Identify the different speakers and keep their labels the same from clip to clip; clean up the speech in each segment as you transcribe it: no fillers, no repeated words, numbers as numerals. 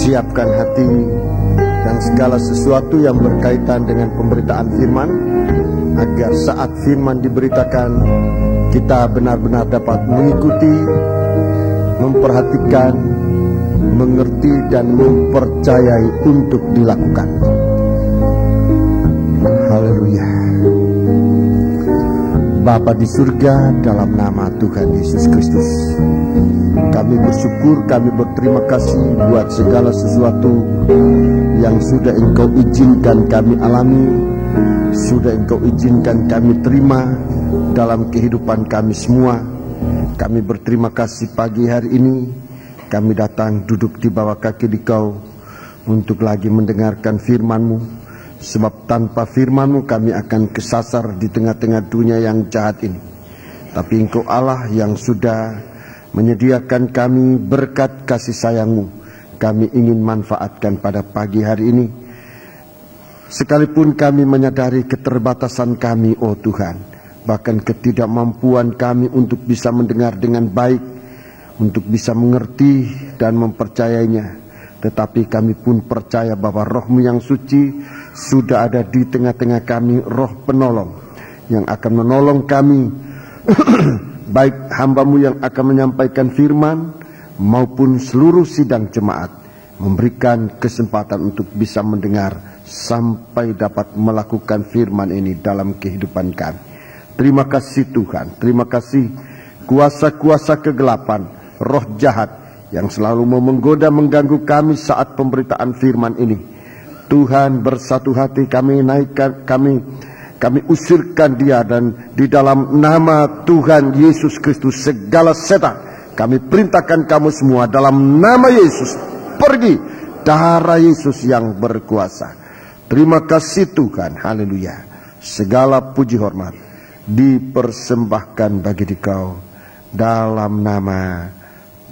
Speaker 1: Siapkan hati dan segala sesuatu yang berkaitan dengan pemberitaan firman, agar saat firman diberitakan, kita benar-benar dapat mengikuti, memperhatikan, mengerti, dan mempercayai untuk dilakukan. Haleluya. Bapa di surga, dalam nama Tuhan Yesus Kristus, kami bersyukur, kami berterima kasih buat segala sesuatu yang sudah Engkau izinkan kami alami, sudah Engkau izinkan kami terima dalam kehidupan kami semua. Kami berterima kasih pagi hari ini, kami datang duduk di bawah kaki Dikau untuk lagi mendengarkan firman-Mu. Sebab tanpa firman-Mu kami akan kesasar di tengah-tengah dunia yang jahat ini. Tapi Engkau Allah yang sudah menyediakan kami berkat kasih sayang-Mu, kami ingin manfaatkan pada pagi hari ini. Sekalipun kami menyadari keterbatasan kami, oh Tuhan, bahkan ketidakmampuan kami untuk bisa mendengar dengan baik, untuk bisa mengerti dan mempercayainya, tetapi kami pun percaya bahwa Roh-Mu yang suci sudah ada di tengah-tengah kami, Roh penolong yang akan menolong kami baik hamba-Mu yang akan menyampaikan firman maupun seluruh sidang jemaat, memberikan kesempatan untuk bisa mendengar sampai dapat melakukan firman ini dalam kehidupan kami. Terima kasih Tuhan, terima kasih kuasa-kuasa kegelapan, roh jahat yang selalu mau menggoda mengganggu kami saat pemberitaan firman ini. Tuhan, bersatu hati kami naikkan, kami usirkan dia, dan di dalam nama Tuhan Yesus Kristus segala setan kami perintahkan kamu semua dalam nama Yesus pergi, darah Yesus yang berkuasa. Terima kasih Tuhan, haleluya. Segala puji hormat dipersembahkan bagi Dikau dalam nama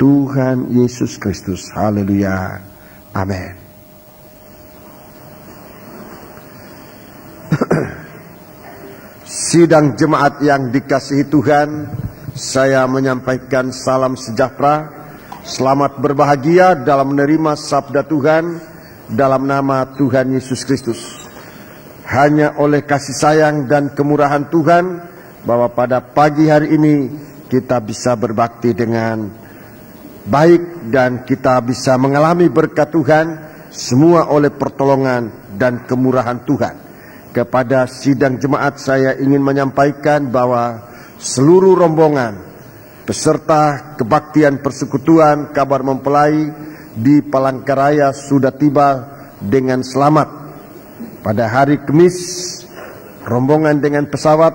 Speaker 1: Tuhan Yesus Kristus, haleluya, amin. Sidang jemaat yang dikasihi Tuhan, saya menyampaikan salam sejahtera, selamat berbahagia dalam menerima sabda Tuhan dalam nama Tuhan Yesus Kristus. Hanya oleh kasih sayang dan kemurahan Tuhan bahwa pada pagi hari ini kita bisa berbakti dengan baik dan kita bisa mengalami berkat Tuhan, semua oleh pertolongan dan kemurahan Tuhan. Kepada sidang jemaat saya ingin menyampaikan bahwa seluruh rombongan peserta kebaktian persekutuan kabar mempelai di Palangkaraya sudah tiba dengan selamat. Pada hari Kamis rombongan dengan pesawat,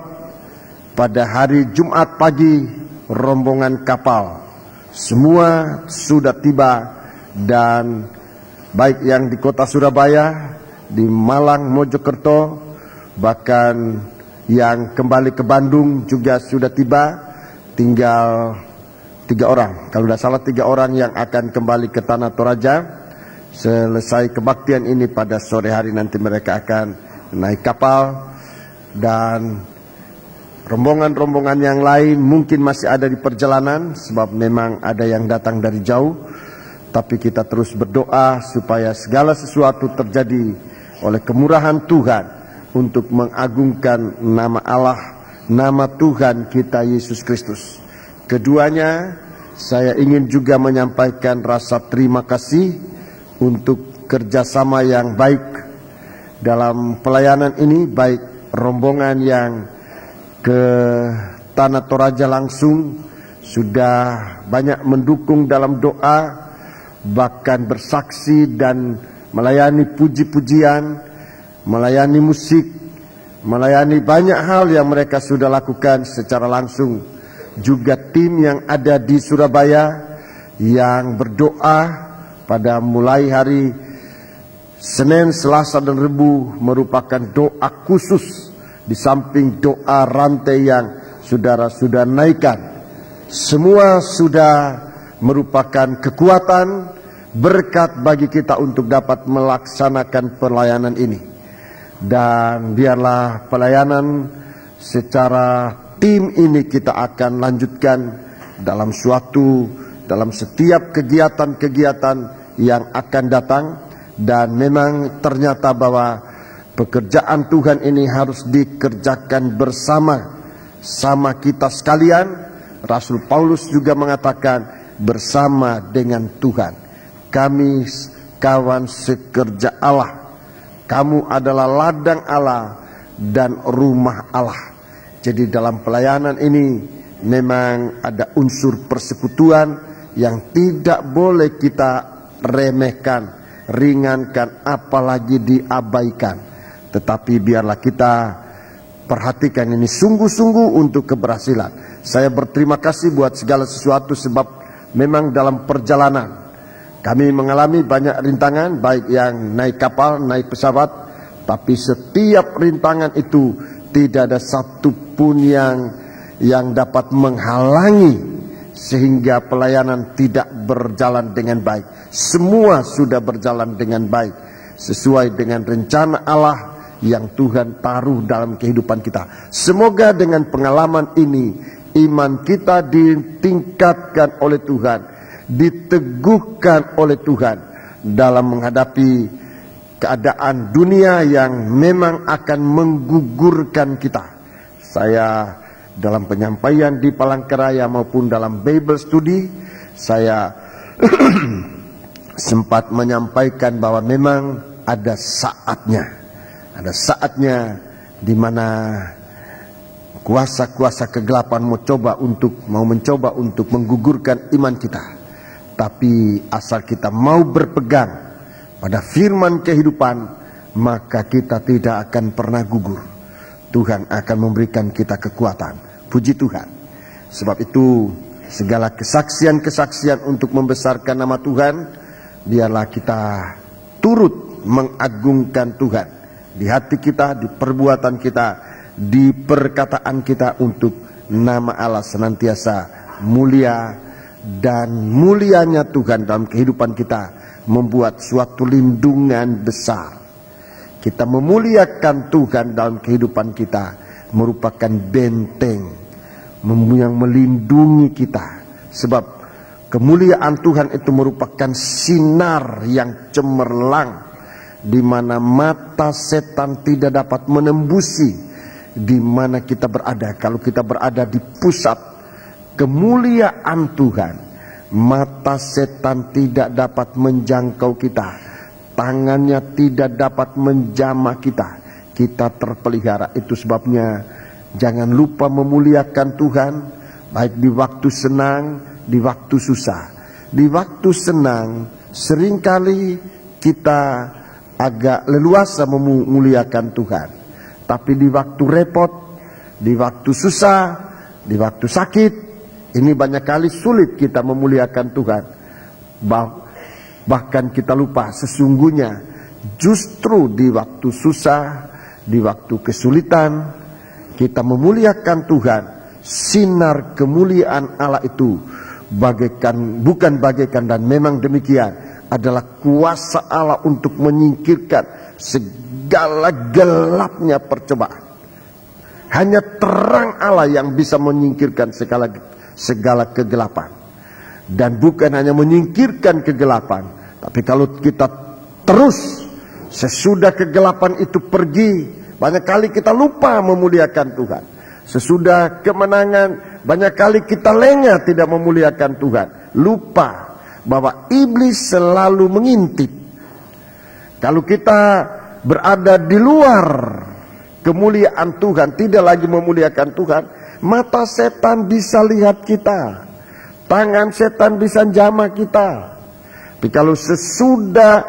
Speaker 1: pada hari Jumat pagi rombongan kapal. Semua sudah tiba, dan baik yang di kota Surabaya, di Malang, Mojokerto, bahkan yang kembali ke Bandung juga sudah tiba. Tinggal 3 orang, kalau tidak salah 3 orang yang akan kembali ke Tanah Toraja. Selesai kebaktian ini pada sore hari nanti mereka akan naik kapal, dan rombongan-rombongan yang lain mungkin masih ada di perjalanan sebab memang ada yang datang dari jauh. Tapi kita terus berdoa supaya segala sesuatu terjadi oleh kemurahan Tuhan untuk mengagungkan nama Allah, nama Tuhan kita Yesus Kristus. Keduanya, saya ingin juga menyampaikan rasa terima kasih untuk kerjasama yang baik dalam pelayanan ini, baik rombongan yang ke Tanah Toraja langsung sudah banyak mendukung dalam doa, bahkan bersaksi dan melayani puji-pujian, melayani musik, melayani banyak hal yang mereka sudah lakukan secara langsung. Juga tim yang ada di Surabaya yang berdoa pada mulai hari Senin, Selasa, dan Rabu merupakan doa khusus di samping doa rantai yang saudara sudah naikkan. Semua sudah merupakan kekuatan, berkat bagi kita untuk dapat melaksanakan pelayanan ini. Dan biarlah pelayanan secara tim ini kita akan lanjutkan dalam setiap kegiatan-kegiatan yang akan datang. Dan memang ternyata bahwa pekerjaan Tuhan ini harus dikerjakan bersama kita sekalian. Rasul Paulus juga mengatakan bersama dengan Tuhan. Kami kawan sekerja Allah. Kamu adalah ladang Allah dan rumah Allah. Jadi dalam pelayanan ini memang ada unsur persekutuan yang tidak boleh kita remehkan, ringankan, apalagi diabaikan. Tetapi biarlah kita perhatikan ini sungguh-sungguh untuk keberhasilan. Saya berterima kasih buat segala sesuatu, sebab memang dalam perjalanan kami mengalami banyak rintangan, baik yang naik kapal, naik pesawat. Tapi setiap rintangan itu tidak ada satupun yang dapat menghalangi sehingga pelayanan tidak berjalan dengan baik. Semua sudah berjalan dengan baik sesuai dengan rencana Allah yang Tuhan taruh dalam kehidupan kita. Semoga dengan pengalaman ini iman kita ditingkatkan oleh Tuhan, diteguhkan oleh Tuhan dalam menghadapi keadaan dunia yang memang akan menggugurkan kita. Saya dalam penyampaian di Palangkaraya maupun dalam Bible Study, saya sempat menyampaikan bahwa memang ada saatnya di mana kuasa-kuasa kegelapan mau mencoba untuk menggugurkan iman kita. Tapi asal kita mau berpegang pada firman kehidupan, maka kita tidak akan pernah gugur. Tuhan akan memberikan kita kekuatan. Puji Tuhan. Sebab itu segala kesaksian-kesaksian untuk membesarkan nama Tuhan, biarlah kita turut mengagungkan Tuhan di hati kita, di perbuatan kita, di perkataan kita, untuk nama Allah senantiasa mulia. Dan mulianya Tuhan dalam kehidupan kita membuat suatu lindungan besar. Kita memuliakan Tuhan dalam kehidupan kita merupakan benteng yang melindungi kita. Sebab kemuliaan Tuhan itu merupakan sinar yang cemerlang, di mana mata setan tidak dapat menembusi di mana kita berada. Kalau kita berada di pusat kemuliaan Tuhan, mata setan tidak dapat menjangkau kita, tangannya tidak dapat menjamah kita. Kita terpelihara. Itu sebabnya jangan lupa memuliakan Tuhan, baik di waktu senang, di waktu susah. Di waktu senang seringkali kita agak leluasa memuliakan Tuhan. Tapi di waktu repot, di waktu susah, di waktu sakit, ini banyak kali sulit kita memuliakan Tuhan. Bahkan kita lupa sesungguhnya justru di waktu susah, di waktu kesulitan, kita memuliakan Tuhan. Sinar kemuliaan Allah itu bukan bagaikan dan memang demikian, adalah kuasa Allah untuk menyingkirkan segala gelapnya percobaan. Hanya terang Allah yang bisa menyingkirkan segala kegelapan. Dan bukan hanya menyingkirkan kegelapan, tapi kalau kita terus sesudah kegelapan itu pergi, banyak kali kita lupa memuliakan Tuhan. Sesudah kemenangan, banyak kali kita lengah tidak memuliakan Tuhan. Lupa bahwa iblis selalu mengintip. Kalau kita berada di luar kemuliaan Tuhan, tidak lagi memuliakan Tuhan, mata setan bisa lihat kita, tangan setan bisa jamah kita. Tapi kalau sesudah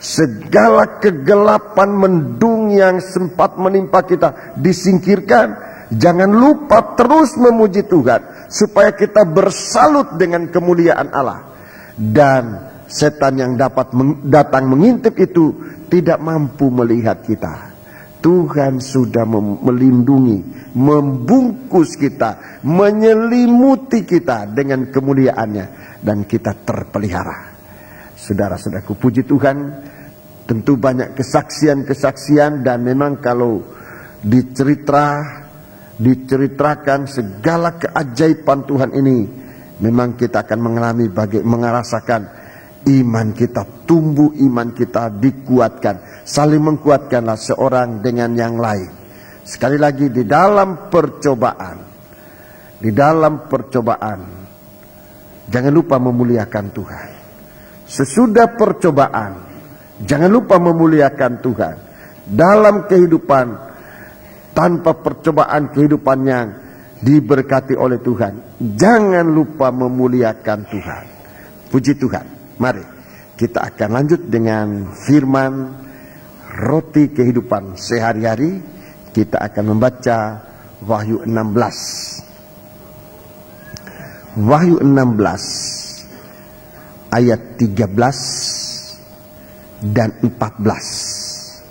Speaker 1: segala kegelapan mendung yang sempat menimpa kita disingkirkan, jangan lupa terus memuji Tuhan, supaya kita bersalut dengan kemuliaan Allah. Dan setan yang datang mengintip itu tidak mampu melihat kita. Tuhan sudah melindungi, membungkus kita, menyelimuti kita dengan kemuliaannya, dan kita terpelihara. Saudara-saudaraku, puji Tuhan, tentu banyak kesaksian-kesaksian, dan memang kalau diceritakan segala keajaiban Tuhan ini, memang kita akan merasakan iman kita tumbuh, iman kita dikuatkan. Saling menguatkanlah seorang dengan yang lain. Sekali lagi, di dalam percobaan, jangan lupa memuliakan Tuhan. Sesudah percobaan, jangan lupa memuliakan Tuhan. Dalam kehidupan tanpa percobaan, kehidupan yang diberkati oleh Tuhan, jangan lupa memuliakan Tuhan. Puji Tuhan. Mari kita akan lanjut dengan firman roti kehidupan sehari-hari. Kita akan membaca Wahyu 16. Wahyu 16 ayat 13 dan 14.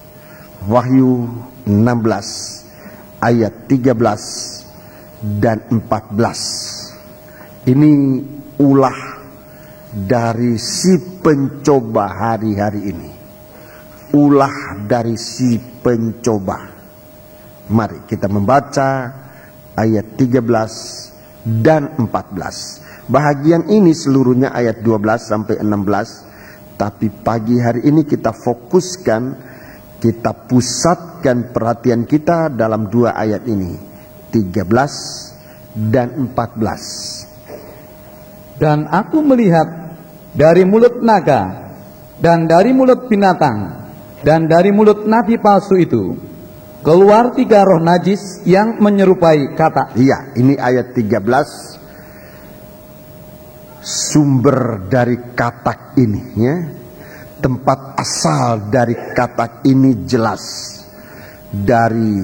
Speaker 1: Wahyu 16 ayat 13 dan 14. Ini ulah dari si pencoba hari-hari ini. Ulah dari si pencoba. Mari kita membaca ayat 13 dan 14. Bahagian ini seluruhnya ayat 12 sampai 16. Tapi pagi hari ini kita fokuskan, kita pusatkan perhatian kita dalam dua ayat ini, 13 dan 14.
Speaker 2: Dan aku melihat dari mulut naga, dan dari mulut binatang, dan dari mulut nabi palsu itu, keluar 3 roh najis yang menyerupai katak.
Speaker 1: Iya, ini ayat 13. Sumber dari katak ini, ya. Tempat asal dari katak ini jelas. Dari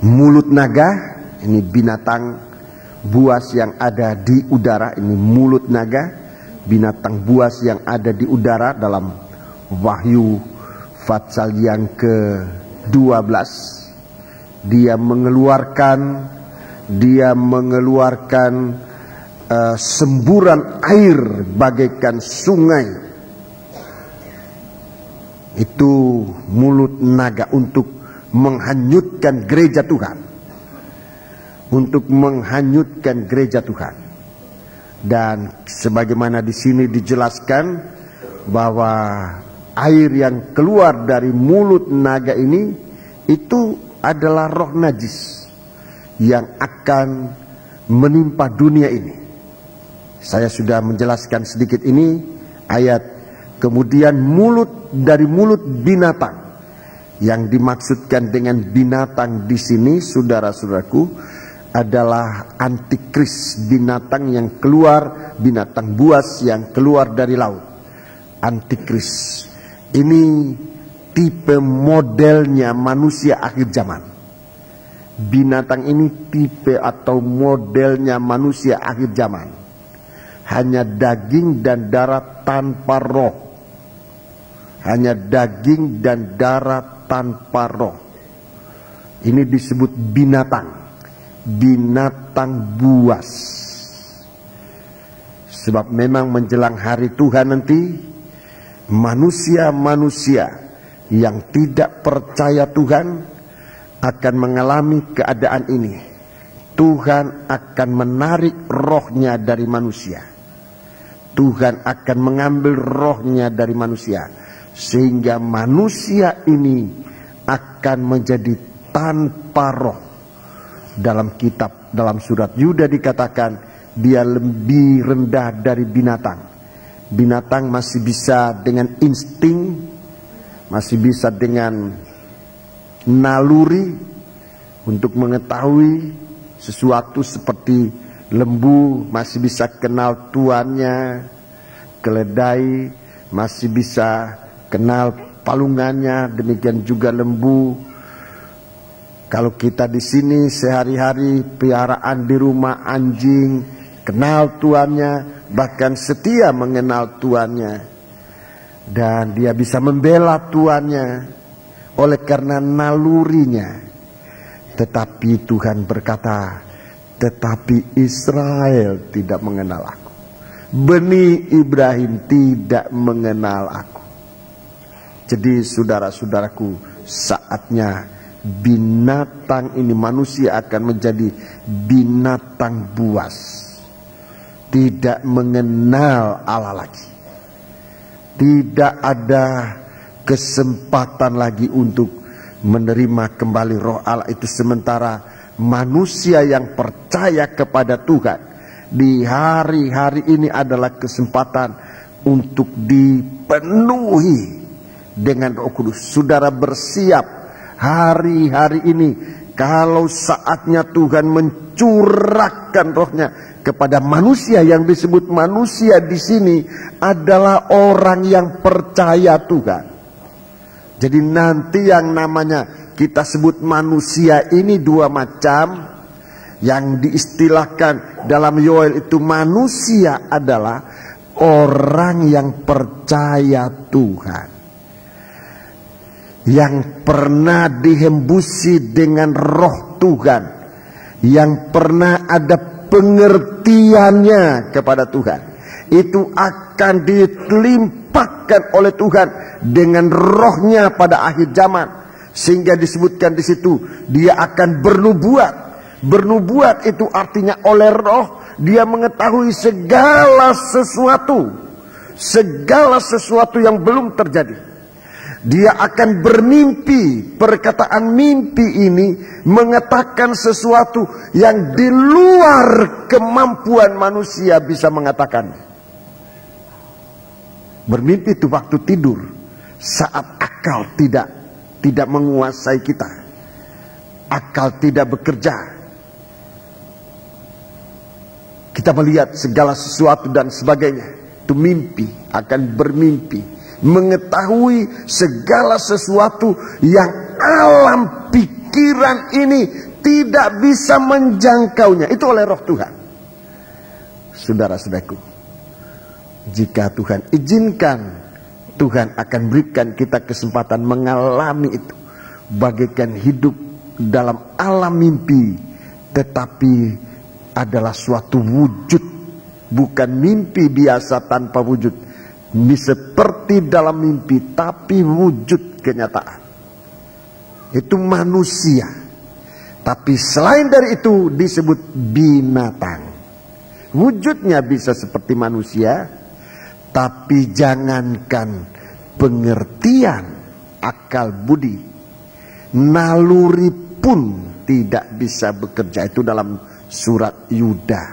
Speaker 1: mulut naga, ini binatang buas yang ada di udara. Ini mulut naga, binatang buas yang ada di udara dalam Wahyu pasal yang ke-12. Dia mengeluarkan semburan air bagaikan sungai. Itu mulut naga untuk menghanyutkan gereja Tuhan. Untuk menghanyutkan gereja Tuhan. Dan sebagaimana di sini dijelaskan bahwa air yang keluar dari mulut naga ini itu adalah roh najis yang akan menimpa dunia ini. Saya sudah menjelaskan sedikit ini ayat. Kemudian dari mulut binatang. Yang dimaksudkan dengan binatang di sini, saudara-saudaraku, adalah antikris, binatang yang keluar, binatang buas yang keluar dari laut. Antikris ini tipe modelnya manusia akhir zaman. Binatang ini tipe atau modelnya manusia akhir zaman. Hanya daging dan darah tanpa roh. Hanya daging dan darah tanpa roh. Ini disebut binatang. Binatang buas. Sebab memang menjelang hari Tuhan nanti, manusia-manusia yang tidak percaya Tuhan akan mengalami keadaan ini. Tuhan akan menarik rohnya dari manusia. Tuhan akan mengambil rohnya dari manusia, sehingga manusia ini akan menjadi tanpa roh. Dalam surat Yuda dikatakan dia lebih rendah dari binatang. Binatang masih bisa dengan insting, masih bisa dengan naluri untuk mengetahui sesuatu. Seperti lembu masih bisa kenal tuannya, keledai masih bisa kenal palungannya, demikian juga lembu. Kalau kita di sini sehari-hari piaraan di rumah anjing, kenal tuannya, bahkan setia mengenal tuannya, dan dia bisa membela tuannya oleh karena nalurinya. Tetapi Tuhan berkata, tetapi Israel tidak mengenal aku, Bani Ibrahim tidak mengenal aku. Jadi saudara-saudaraku, saatnya binatang ini, manusia akan menjadi binatang buas. tidak mengenal Allah lagi. Tidak ada kesempatan lagi untuk menerima kembali roh Allah itu. Sementara manusia yang percaya kepada Tuhan di hari-hari ini adalah kesempatan untuk dipenuhi dengan Roh Kudus. Saudara bersiap hari-hari ini, kalau saatnya Tuhan mencurahkan rohnya kepada manusia. Yang disebut manusia di sini adalah orang yang percaya Tuhan. Jadi nanti yang namanya kita sebut manusia ini dua macam. Yang diistilahkan dalam Yoel itu manusia adalah orang yang percaya Tuhan, yang pernah dihembusi dengan roh Tuhan, yang pernah ada pengertiannya kepada Tuhan. Itu akan dilimpahkan oleh Tuhan dengan rohnya pada akhir zaman. Sehingga disebutkan di situ dia akan bernubuat. Bernubuat itu artinya oleh roh dia mengetahui segala sesuatu yang belum terjadi. Dia akan bermimpi. Perkataan mimpi ini mengatakan sesuatu yang di luar kemampuan manusia bisa mengatakan. Bermimpi itu waktu tidur, saat akal tidak menguasai kita, akal tidak bekerja. Kita melihat segala sesuatu dan sebagainya. Itu mimpi, akan bermimpi, mengetahui segala sesuatu yang alam pikiran ini tidak bisa menjangkaunya. Itu oleh roh Tuhan. Saudara-saudaraku, jika Tuhan izinkan, Tuhan akan berikan kita kesempatan mengalami itu, bagaikan hidup dalam alam mimpi, tetapi adalah suatu wujud, bukan mimpi biasa tanpa wujud. Ini seperti dalam mimpi, tapi wujud kenyataan. Itu manusia. Tapi selain dari itu disebut binatang. Wujudnya bisa seperti manusia, tapi jangankan pengertian, akal budi, naluri pun tidak bisa bekerja. Itu dalam surat Yuda.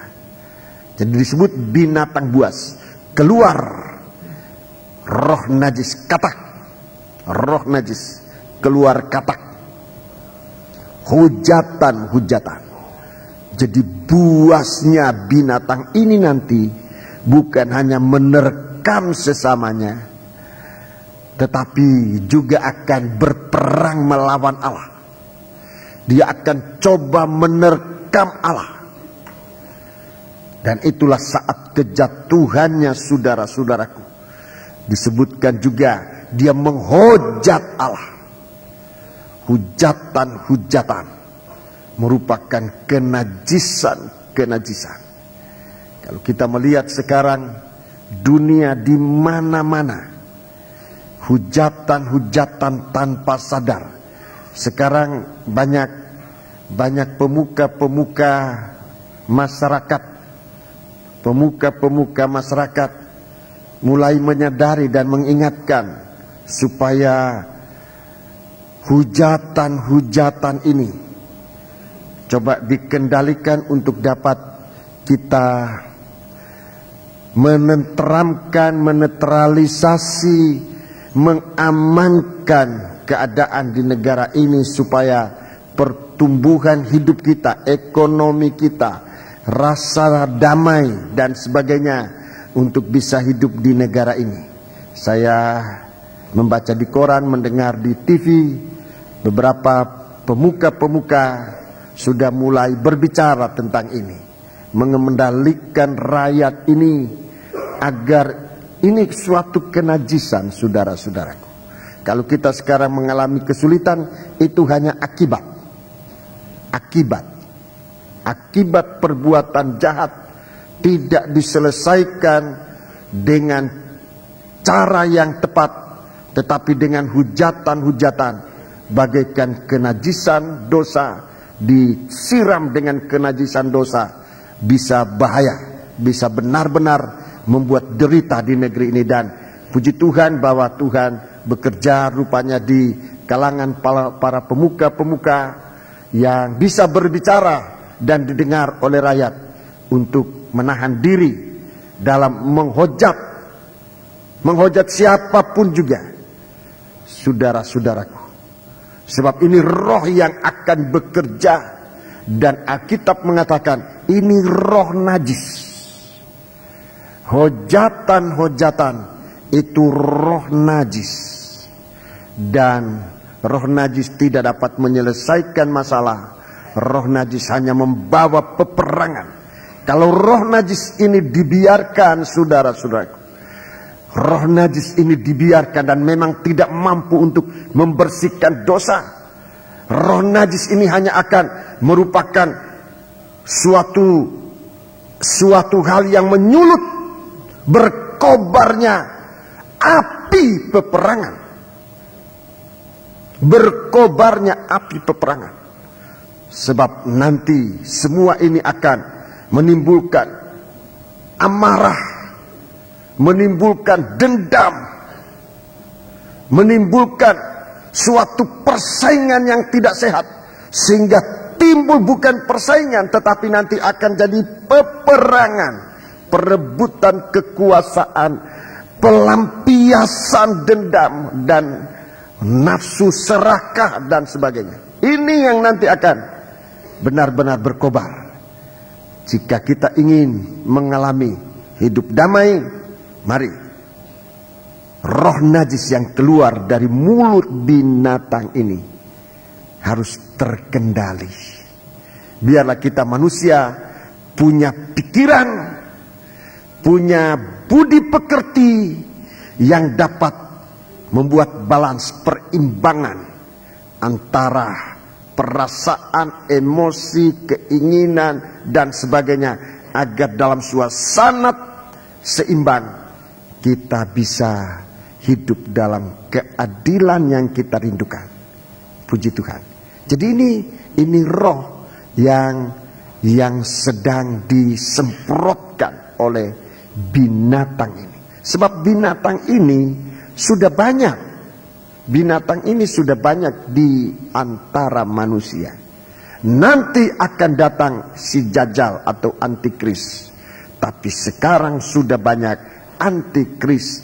Speaker 1: Jadi disebut binatang buas. Keluar roh najis, katak. Roh najis, keluar katak. Hujatan. Jadi buasnya binatang ini nanti bukan hanya menerkam sesamanya, tetapi juga akan berperang melawan Allah. Dia akan coba menerkam Allah. Dan itulah saat kejatuhannya, saudara-saudaraku. Disebutkan juga dia menghujat Allah. Hujatan merupakan kenajisan. Kalau kita melihat sekarang dunia di mana-mana, hujatan tanpa sadar. Sekarang banyak pemuka masyarakat mulai menyadari dan mengingatkan supaya hujatan ini coba dikendalikan untuk dapat kita menenteramkan, menetralisasi, mengamankan keadaan di negara ini supaya pertumbuhan hidup kita, ekonomi kita, rasa damai dan sebagainya untuk bisa hidup di negara ini. Saya membaca di koran, mendengar di TV, beberapa pemuka sudah mulai berbicara tentang ini, mengendalikan rakyat ini agar ini suatu kenajisan, saudara-saudaraku. Kalau kita sekarang mengalami kesulitan, itu hanya akibat perbuatan jahat tidak diselesaikan dengan cara yang tepat, tetapi dengan hujatan bagaikan kenajisan dosa, disiram dengan kenajisan dosa, bisa bahaya. bisa benar-benar membuat derita di negeri ini. Dan puji Tuhan bahwa Tuhan bekerja rupanya di kalangan para pemuka-pemuka yang bisa berbicara dan didengar oleh rakyat untuk menahan diri dalam menghujat siapapun juga, saudara-saudaraku. Sebab ini roh yang akan bekerja, dan Alkitab mengatakan ini roh najis. Hojatan-hojatan itu roh najis, dan roh najis tidak dapat menyelesaikan masalah. Roh najis hanya membawa peperangan. Kalau roh najis ini dibiarkan, saudara-saudaraku, roh najis ini dibiarkan dan memang tidak mampu untuk membersihkan dosa. Roh najis ini hanya akan merupakan suatu hal yang menyulut berkobarnya api peperangan. Berkobarnya api peperangan. Sebab nanti semua ini akan menimbulkan amarah, menimbulkan dendam, menimbulkan suatu persaingan yang tidak sehat, sehingga timbul bukan persaingan tetapi nanti akan jadi peperangan, perebutan kekuasaan, pelampiasan dendam dan nafsu serakah dan sebagainya. Ini yang nanti akan benar-benar berkobar. Jika kita ingin mengalami hidup damai, mari roh najis yang keluar dari mulut binatang ini harus terkendali. Biarlah kita manusia punya pikiran, punya budi pekerti yang dapat membuat balans, perimbangan antara perasaan, emosi, keinginan dan sebagainya, agar dalam suasana seimbang kita bisa hidup dalam keadilan yang kita rindukan. Puji Tuhan. Jadi ini roh yang sedang disemprotkan oleh binatang ini. Sebab binatang ini sudah banyak. Binatang ini sudah banyak di antara manusia. Nanti akan datang si Dajjal atau antikris. Tapi sekarang sudah banyak antikris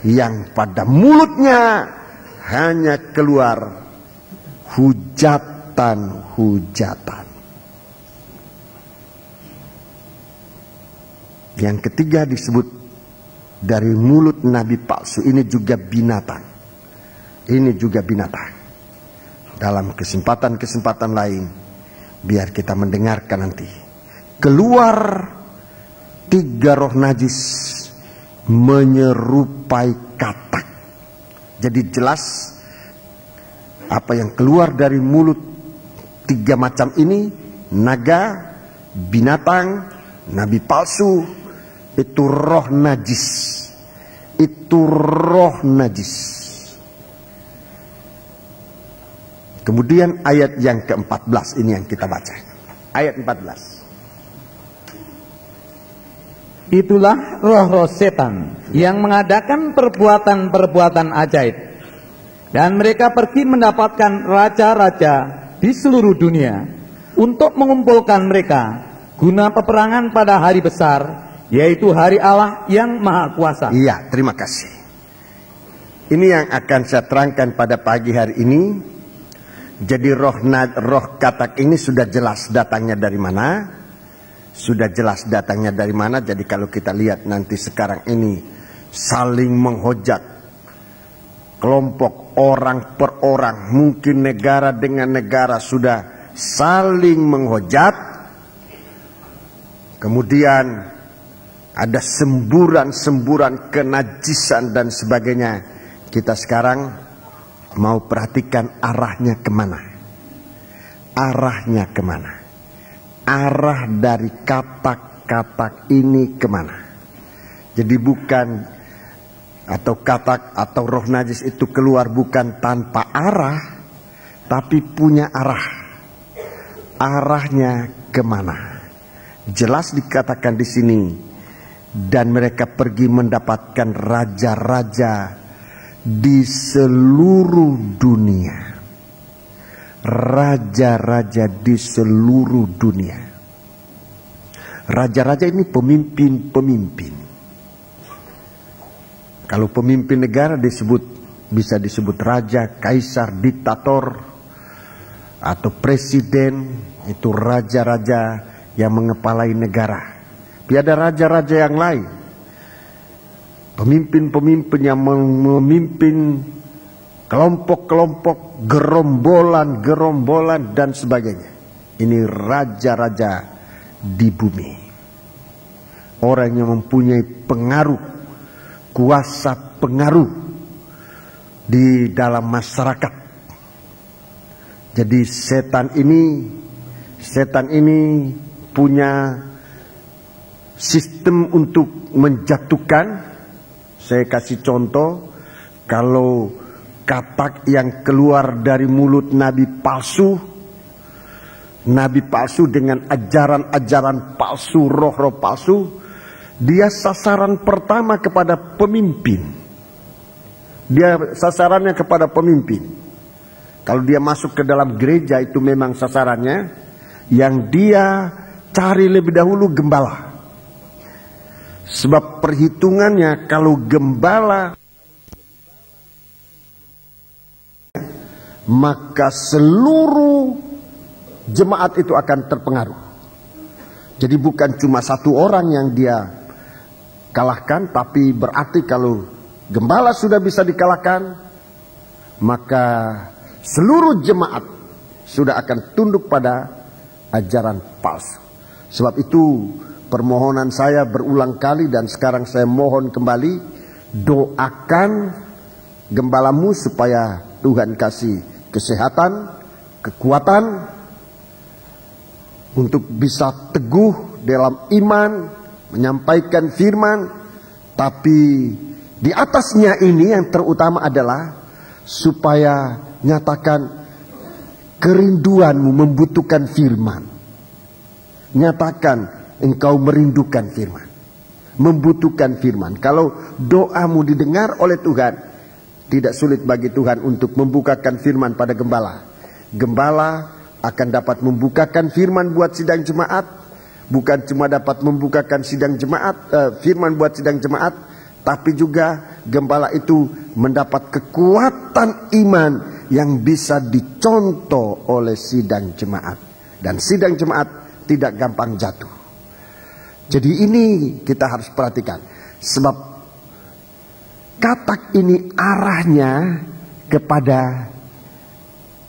Speaker 1: yang pada mulutnya hanya keluar hujatan-hujatan. Yang ketiga disebut dari mulut nabi palsu. Ini juga binatang. Ini juga binatang. Dalam kesempatan-kesempatan lain, biar kita mendengarkan nanti. Keluar 3 roh najis menyerupai katak. Jadi jelas apa yang keluar dari mulut 3 macam ini, naga, binatang, nabi palsu, itu roh najis. Itu roh najis. Kemudian ayat yang ke-14 ini yang kita baca. Ayat 14.
Speaker 2: Itulah roh-roh setan yang mengadakan perbuatan-perbuatan ajaib. Dan mereka pergi mendapatkan raja-raja di seluruh dunia untuk mengumpulkan mereka guna peperangan pada hari besar, yaitu hari Allah yang Maha Kuasa.
Speaker 1: Iya, terima kasih. Ini yang akan saya terangkan pada pagi hari ini. Jadi roh katak ini sudah jelas datangnya dari mana. Sudah jelas datangnya dari mana. Jadi kalau kita lihat nanti sekarang ini saling menghujat. Kelompok orang per orang, mungkin negara dengan negara sudah saling menghujat. Kemudian ada semburan-semburan kenajisan dan sebagainya. Kita sekarang mau perhatikan arahnya kemana. Arahnya kemana. Arah dari katak-katak ini kemana. Jadi bukan, atau katak atau roh najis itu keluar bukan tanpa arah, tapi punya arah. Arahnya kemana. Jelas dikatakan di sini, dan mereka pergi mendapatkan raja-raja di seluruh dunia. Raja-raja di seluruh dunia. Raja-raja ini pemimpin-pemimpin. Kalau pemimpin negara bisa disebut raja, kaisar, diktator, atau presiden. Itu raja-raja yang mengepalai negara. Tiada raja-raja yang lain. Pemimpin-pemimpin yang memimpin kelompok-kelompok, gerombolan-gerombolan dan sebagainya. Ini raja-raja di bumi. Orang yang mempunyai pengaruh, kuasa pengaruh di dalam masyarakat. Jadi setan ini punya sistem untuk menjatuhkan. Saya kasih contoh, kalau katak yang keluar dari mulut nabi palsu dengan ajaran-ajaran palsu, roh-roh palsu, dia sasaran pertama kepada pemimpin. Dia sasarannya kepada pemimpin. Kalau dia masuk ke dalam gereja, itu memang sasarannya. Yang dia cari lebih dahulu gembala. Sebab perhitungannya, kalau gembala, maka seluruh jemaat itu akan terpengaruh. Jadi bukan cuma satu orang yang dia kalahkan, tapi berarti kalau gembala sudah bisa dikalahkan, maka seluruh jemaat sudah akan tunduk pada ajaran palsu. Sebab itu permohonan saya berulang kali, dan sekarang saya mohon kembali, doakan gembalamu supaya Tuhan kasih kesehatan, kekuatan untuk bisa teguh dalam iman, menyampaikan firman. Tapi di atasnya ini yang terutama adalah supaya nyatakan kerinduanmu membutuhkan firman. Nyatakan engkau merindukan firman, membutuhkan firman. Kalau doamu didengar oleh Tuhan, tidak sulit bagi Tuhan untuk membukakan firman pada gembala. Gembala akan dapat membukakan firman buat sidang jemaat. Bukan cuma dapat membukakan sidang jemaat, firman buat sidang jemaat, tapi juga gembala itu mendapat kekuatan iman yang bisa dicontoh oleh sidang jemaat. Dan sidang jemaat tidak gampang jatuh. Jadi ini kita harus perhatikan. Sebab katak ini arahnya kepada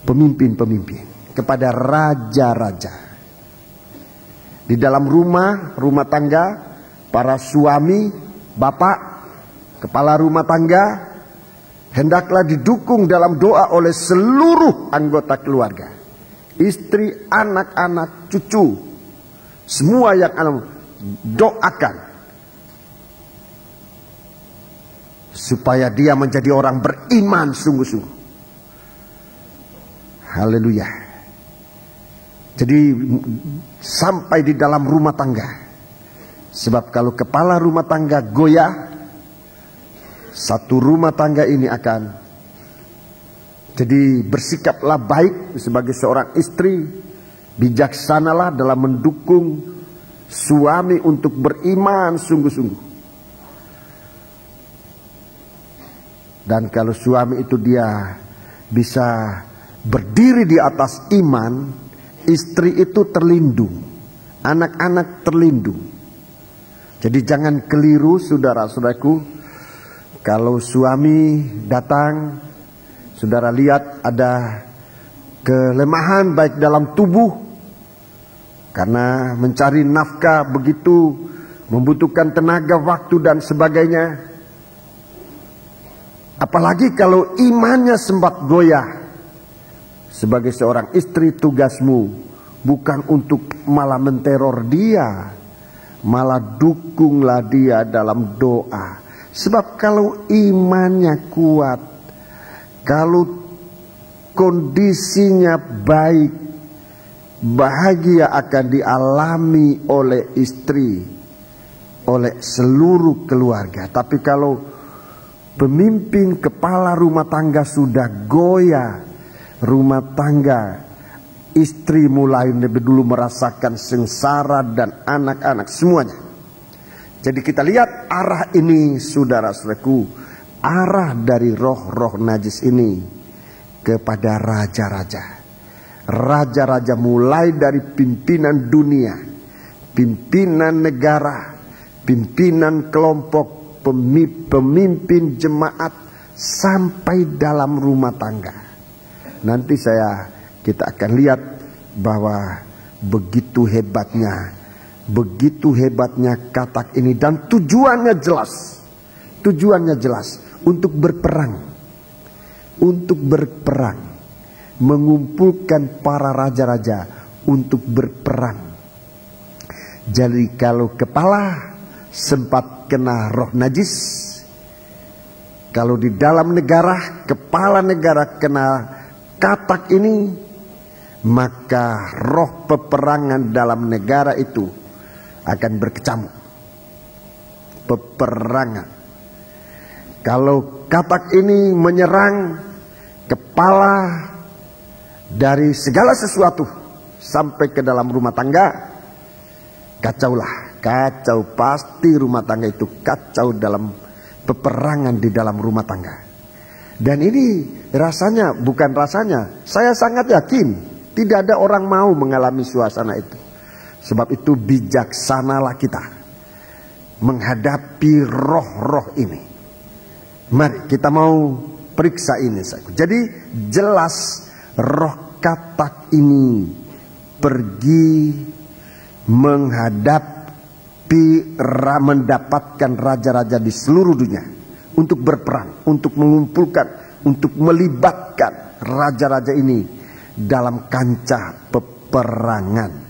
Speaker 1: pemimpin-pemimpin, kepada raja-raja. Di dalam rumah tangga, para suami, bapak, kepala rumah tangga, hendaklah didukung dalam doa oleh seluruh anggota keluarga. Istri, anak-anak, cucu, semua yang doakan supaya dia menjadi orang beriman sungguh-sungguh. Haleluya. Jadi sampai di dalam rumah tangga. Sebab kalau kepala rumah tangga goyah, satu rumah tangga ini akan. Jadi bersikaplah baik sebagai seorang istri, bijaksanalah dalam mendukung suami untuk beriman sungguh-sungguh. Dan kalau suami itu dia bisa berdiri di atas iman, istri itu terlindung, anak-anak terlindung. Jadi jangan keliru saudara-saudaraku, kalau suami datang, saudara lihat ada kelemahan baik dalam tubuh, karena mencari nafkah begitu membutuhkan tenaga, waktu dan sebagainya. Apalagi kalau imannya sempat goyah. Sebagai seorang istri, tugasmu bukan untuk malah menteror dia, malah dukunglah dia dalam doa. Sebab kalau imannya kuat, kalau kondisinya baik, bahagia akan dialami oleh istri, oleh seluruh keluarga. Tapi kalau pemimpin kepala rumah tangga sudah goyah rumah tangga, istri mulai lebih dulu merasakan sengsara dan anak-anak semuanya. Jadi kita lihat arah ini, saudara-saudaraku, arah dari roh-roh najis ini kepada raja-raja. Raja-raja mulai dari pimpinan dunia, pimpinan negara, pimpinan kelompok, pemimpin jemaat, sampai dalam rumah tangga. Nanti kita akan lihat bahwa begitu hebatnya katak ini, dan tujuannya jelas untuk berperang, mengumpulkan para raja-raja untuk berperang. Jadi kalau kepala sempat kena roh najis, kalau di dalam negara kepala negara kena katak ini, maka roh peperangan dalam negara itu akan berkecamuk. Peperangan. Kalau katak ini menyerang kepala dari segala sesuatu sampai ke dalam rumah tangga, kacau pasti rumah tangga itu kacau dalam peperangan di dalam rumah tangga. Dan ini saya sangat yakin tidak ada orang mau mengalami suasana itu. Sebab itu bijaksanalah kita menghadapi roh-roh ini. Mari kita mau periksa ini. Jadi jelas roh katak ini pergi mendapatkan raja-raja di seluruh dunia untuk berperang, untuk mengumpulkan, untuk melibatkan raja-raja ini dalam kancah peperangan.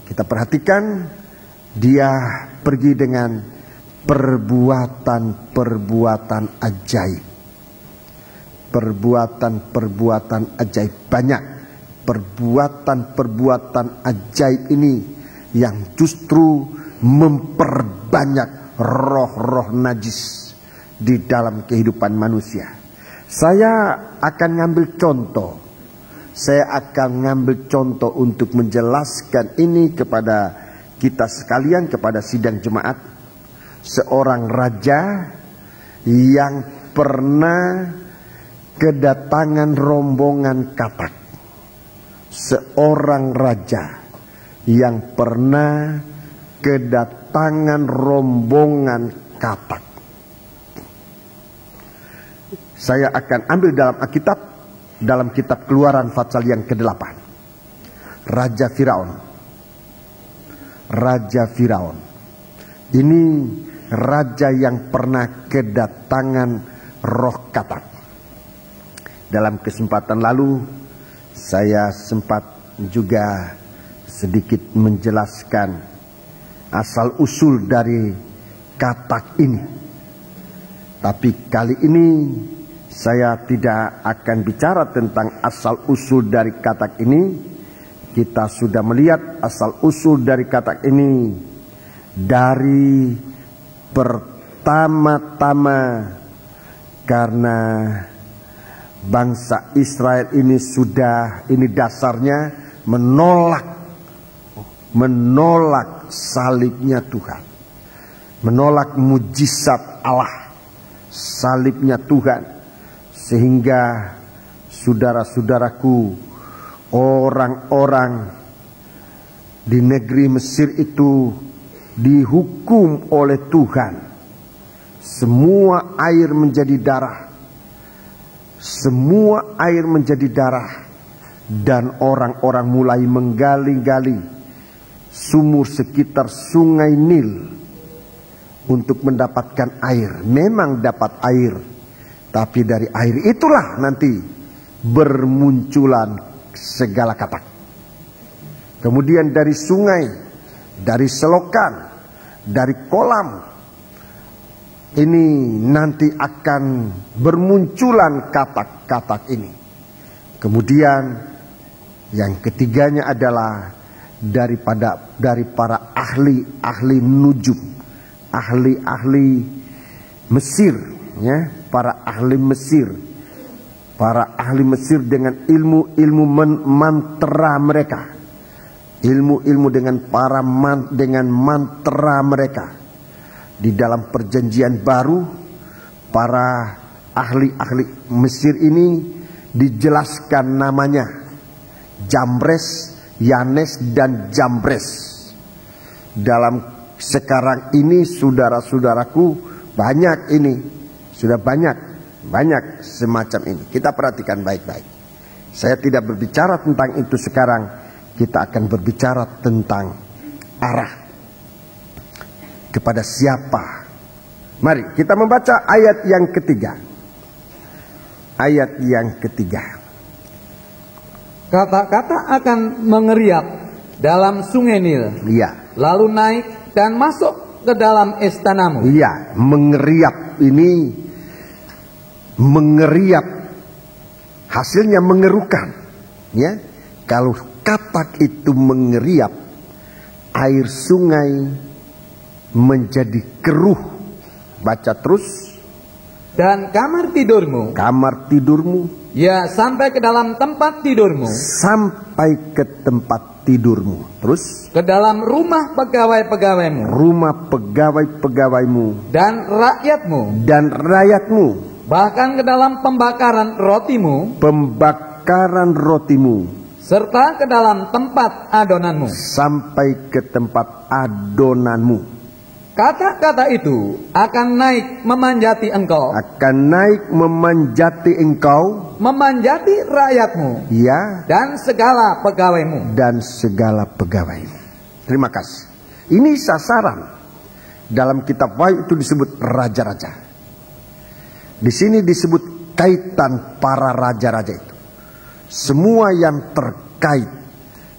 Speaker 1: Kita perhatikan, dia pergi dengan perbuatan-perbuatan ajaib. Perbuatan-perbuatan ajaib banyak. Perbuatan-perbuatan ajaib ini yang justru memperbanyak roh-roh najis di dalam kehidupan manusia. Saya akan ngambil contoh untuk menjelaskan ini kepada kita sekalian, kepada sidang jemaat. Seorang raja yang pernah kedatangan rombongan katak. Seorang raja yang pernah kedatangan rombongan katak. Saya akan ambil dalam Alkitab, dalam kitab Keluaran pasal yang ke-8. Raja Firaun. Ini raja yang pernah kedatangan roh katak. Dalam kesempatan lalu saya sempat juga sedikit menjelaskan asal usul dari katak ini. Tapi kali ini saya tidak akan bicara tentang asal usul dari katak ini. Kita sudah melihat asal usul dari katak ini dari pertama-tama karena bangsa Israel ini dasarnya menolak salibnya Tuhan, menolak mujizat Allah, salibnya Tuhan, sehingga saudara-saudaraku, orang-orang di negeri Mesir itu dihukum oleh Tuhan. Semua air menjadi darah. Semua air menjadi darah. Dan orang-orang mulai menggali-gali sumur sekitar sungai Nil untuk mendapatkan air. Memang dapat air, tapi dari air itulah nanti bermunculan segala katak. Kemudian dari sungai, dari selokan, dari kolam, ini nanti akan bermunculan katak-katak ini. Kemudian Yang ketiganya adalah dari para ahli nujum, ahli Mesir, ya, para ahli Mesir dengan ilmu mantra mereka, ilmu dengan mantra mereka. Di dalam perjanjian baru, para ahli Mesir ini dijelaskan namanya: Jambres, Yanes, dan Jambres. Dalam sekarang ini, saudara-saudaraku, banyak ini, sudah banyak semacam ini. Kita perhatikan baik-baik. Saya tidak berbicara tentang itu sekarang. Kita akan berbicara tentang arah kepada siapa. Mari kita membaca ayat yang ketiga. Ayat yang ketiga.
Speaker 2: Kata-kata akan mengeriap dalam sungai Nil,
Speaker 1: Iya.
Speaker 2: lalu naik dan masuk ke dalam istanamu.
Speaker 1: Iya, mengeriap ini, mengeriap hasilnya mengerukan, ya. Kalau katak itu mengeriap, air sungai menjadi keruh. Baca terus.
Speaker 2: Dan kamar tidurmu, ya, sampai ke dalam tempat tidurmu,
Speaker 1: sampai ke tempat tidurmu. Terus,
Speaker 2: ke dalam rumah pegawai-pegawaimu, dan rakyatmu, bahkan ke dalam pembakaran rotimu, serta ke dalam tempat adonanmu,
Speaker 1: sampai ke tempat adonanmu.
Speaker 2: Kata-kata itu akan naik memanjati engkau, memanjati rakyatmu,
Speaker 1: ya,
Speaker 2: dan segala pegawaimu.
Speaker 1: Terima kasih. Ini sasaran. Dalam kitab Wahyu itu disebut raja-raja. Di sini disebut kaitan para raja-raja itu. Semua yang terkait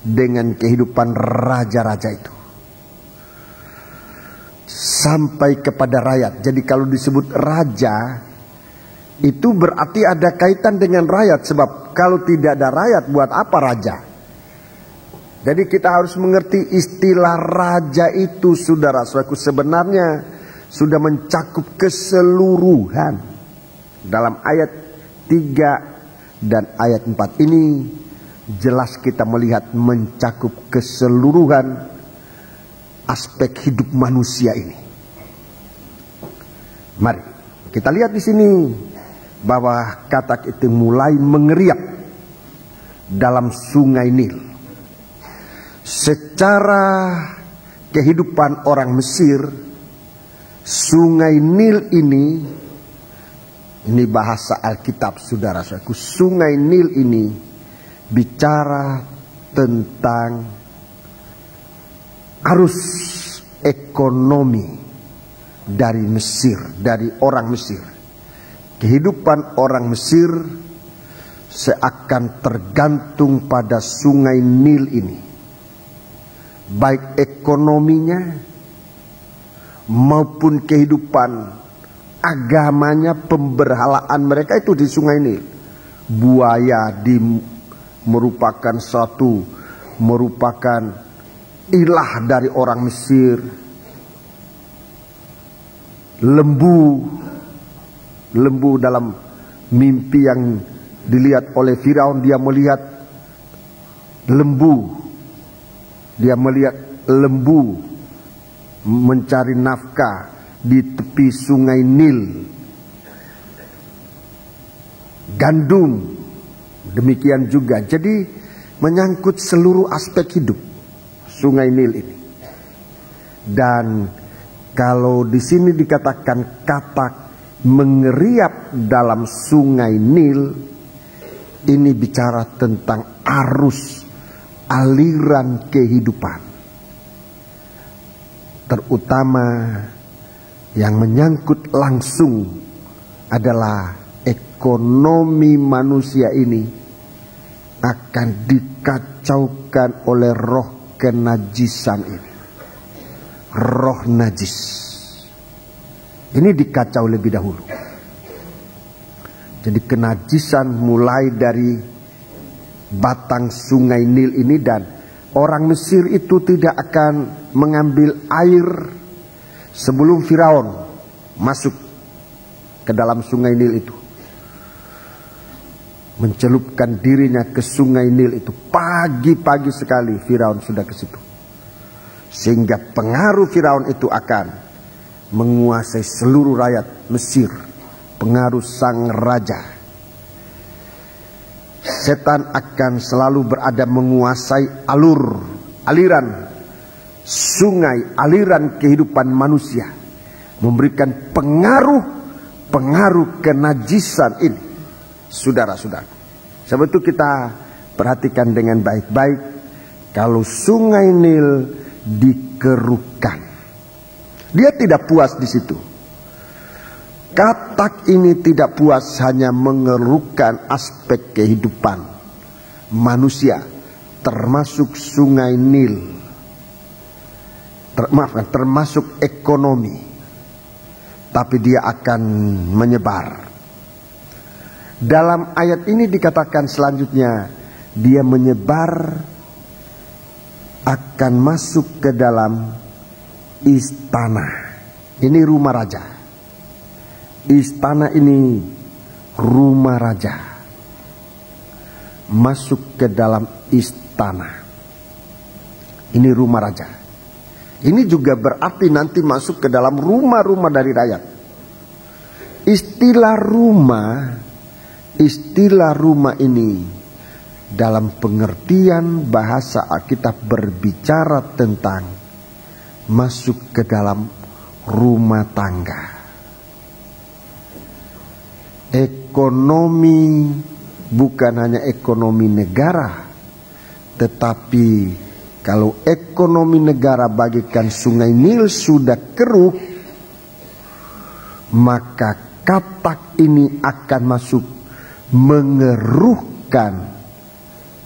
Speaker 1: dengan kehidupan raja-raja itu, sampai kepada rakyat. Jadi kalau disebut raja, itu berarti ada kaitan dengan rakyat. Sebab kalau tidak ada rakyat, buat apa raja? Jadi kita harus mengerti istilah raja itu, saudara-saudaraku, sebenarnya sudah mencakup keseluruhan. Dalam ayat 3 dan ayat 4 ini jelas kita melihat mencakup keseluruhan aspek hidup manusia ini. Mari kita lihat di sini bahwa katak itu mulai mengeriap dalam sungai Nil. Secara kehidupan orang Mesir, sungai Nil ini bahasa Alkitab, saudara-saudaraku. Sungai Nil ini bicara tentang arus ekonomi dari Mesir, dari orang Mesir. Kehidupan orang Mesir seakan tergantung pada sungai Nil ini. Baik ekonominya maupun kehidupan agamanya, pemberhalaan mereka itu di sungai Nil. Buaya merupakan ilah dari orang Mesir. Lembu dalam mimpi yang dilihat oleh Firaun, dia melihat lembu mencari nafkah di tepi sungai Nil. Gandum demikian juga. Jadi menyangkut seluruh aspek hidup sungai Nil ini. Dan kalau di sini dikatakan katak mengeriap dalam sungai Nil, ini bicara tentang arus aliran kehidupan, terutama yang menyangkut langsung adalah ekonomi manusia ini akan dikacaukan oleh roh kenajisan ini. Roh najis ini dikacau lebih dahulu. Jadi kenajisan mulai dari batang sungai Nil ini, dan orang Mesir itu tidak akan mengambil air sebelum Firaun masuk ke dalam sungai Nil itu, mencelupkan dirinya ke sungai Nil itu. Pagi-pagi sekali Firaun sudah ke situ, sehingga pengaruh Firaun itu akan menguasai seluruh rakyat Mesir, pengaruh sang raja. Setan akan selalu berada menguasai aliran sungai, aliran kehidupan manusia, memberikan pengaruh kenajisan ini. Saudara-saudara, sebab itu kita perhatikan dengan baik-baik. Kalau sungai Nil dikeruhkan, dia tidak puas di situ. Katak ini tidak puas hanya mengeruhkan aspek kehidupan manusia, termasuk sungai Nil, termasuk ekonomi, tapi dia akan menyebar. Dalam ayat ini dikatakan selanjutnya, dia menyebar, akan masuk ke dalam istana. Ini rumah raja. Istana ini rumah raja. Masuk ke dalam istana. Ini rumah raja. Ini juga berarti nanti masuk ke dalam rumah-rumah dari rakyat. Istilah rumah ini dalam pengertian bahasa Alkitab berbicara tentang masuk ke dalam rumah tangga. Ekonomi bukan hanya ekonomi negara, tetapi kalau ekonomi negara bagaikan sungai Nil sudah keruh, maka katak ini akan masuk mengeruhkan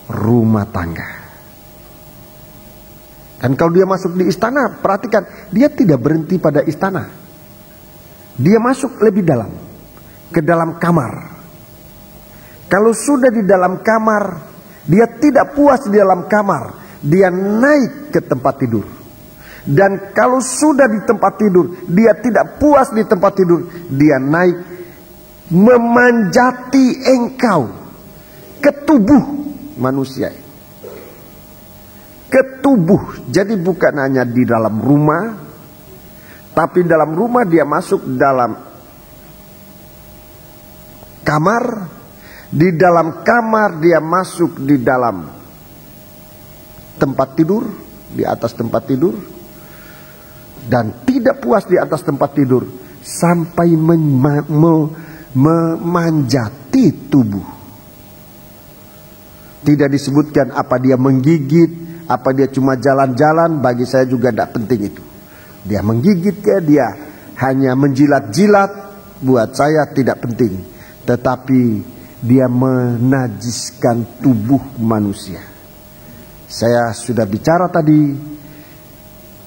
Speaker 1: rumah tangga. Dan kalau dia masuk di istana, perhatikan, dia tidak berhenti pada istana. Dia masuk lebih dalam, ke dalam kamar. Kalau sudah di dalam kamar, dia tidak puas di dalam kamar, dia naik ke tempat tidur. Dan kalau sudah di tempat tidur, dia tidak puas di tempat tidur, dia naik memanjati engkau, ke tubuh manusia. Ke tubuh. Jadi bukan hanya di dalam rumah, tapi dalam rumah dia masuk dalam kamar. Di dalam kamar dia masuk di dalam tempat tidur, di atas tempat tidur. Dan tidak puas di atas tempat tidur, sampai memanjati tubuh. Tidak disebutkan apa dia menggigit, apa dia cuma jalan-jalan, bagi saya juga tidak penting itu. Dia menggigit ke, dia hanya menjilat-jilat, buat saya tidak penting. Tetapi dia menajiskan tubuh manusia. Saya sudah bicara tadi,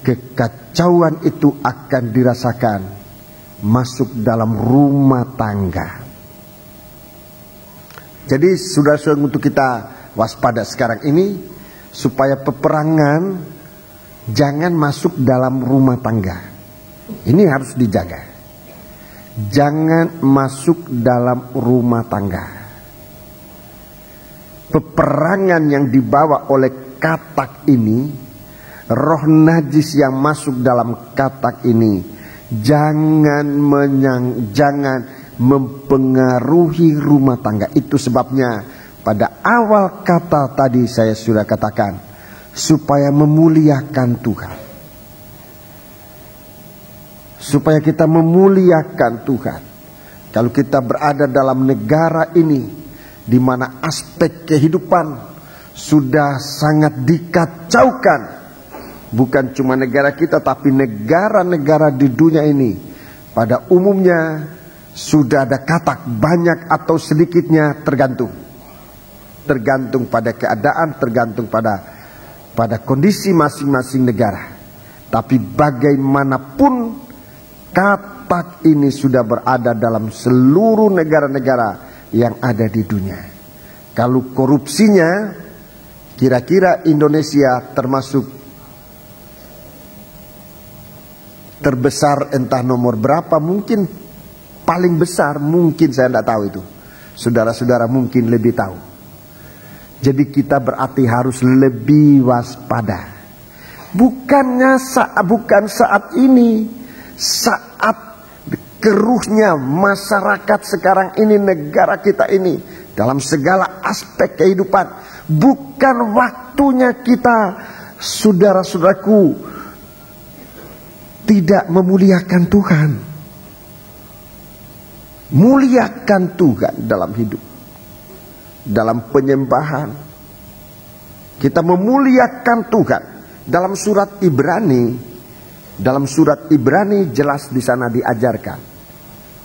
Speaker 1: kekacauan itu akan dirasakan masuk dalam rumah tangga. Jadi saudara-saudara, untuk kita waspada sekarang ini, supaya peperangan jangan masuk dalam rumah tangga. Ini harus dijaga. Jangan masuk dalam rumah tangga. Peperangan yang dibawa oleh katak ini, roh najis yang masuk dalam katak ini, jangan mempengaruhi rumah tangga. Itu sebabnya pada awal kata tadi saya sudah katakan, supaya memuliakan Tuhan. Supaya kita memuliakan Tuhan. Kalau kita berada dalam negara ini, di mana aspek kehidupan sudah sangat dikacaukan, bukan cuma negara kita, tapi negara-negara di dunia ini pada umumnya sudah ada katak, banyak atau sedikitnya tergantung pada keadaan, tergantung pada kondisi masing-masing negara. Tapi bagaimanapun, katak ini sudah berada dalam seluruh negara-negara yang ada di dunia. Kalau korupsinya, kira-kira Indonesia termasuk terbesar, entah nomor berapa, mungkin paling besar, mungkin saya tidak tahu itu. Saudara-saudara mungkin lebih tahu. Jadi kita berarti harus lebih waspada. Bukan saat ini, saat keruhnya masyarakat sekarang ini, negara kita ini, dalam segala aspek kehidupan. Bukan waktunya kita, saudara-saudaraku, tidak memuliakan Tuhan. Muliakan Tuhan dalam hidup, dalam penyembahan. Kita memuliakan Tuhan. Dalam surat Ibrani jelas di sana diajarkan.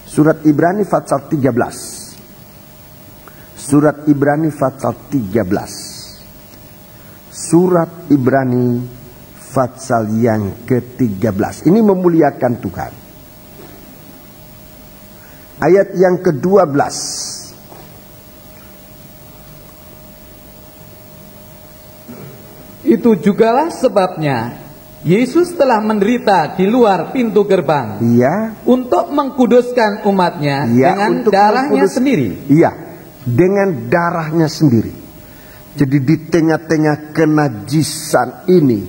Speaker 1: Surat Ibrani pasal 13. Surat Ibrani pasal 13. Surat Ibrani pasal yang ke-13. Ini memuliakan Tuhan. Ayat yang ke-12.
Speaker 2: Itu jugalah sebabnya Yesus telah menderita di luar pintu gerbang,
Speaker 1: iya,
Speaker 2: untuk mengkuduskan umatnya,
Speaker 1: iya,
Speaker 2: dengan darahnya sendiri.
Speaker 1: Iya, dengan darahnya sendiri. Jadi di tengah-tengah kenajisan ini,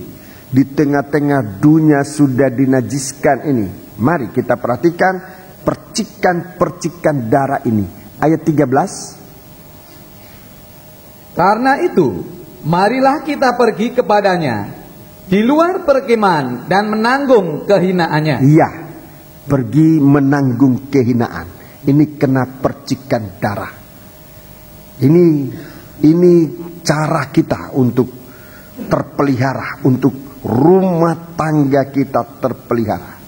Speaker 1: di tengah-tengah dunia sudah dinajiskan ini, mari kita perhatikan percikan-percikan darah ini. Ayat 13.
Speaker 2: Karena itu, marilah kita pergi kepadanya di luar perkemahan dan menanggung kehinaannya.
Speaker 1: Iya, pergi menanggung kehinaan. Ini kena percikan darah. Ini cara kita untuk terpelihara, untuk rumah tangga kita terpelihara.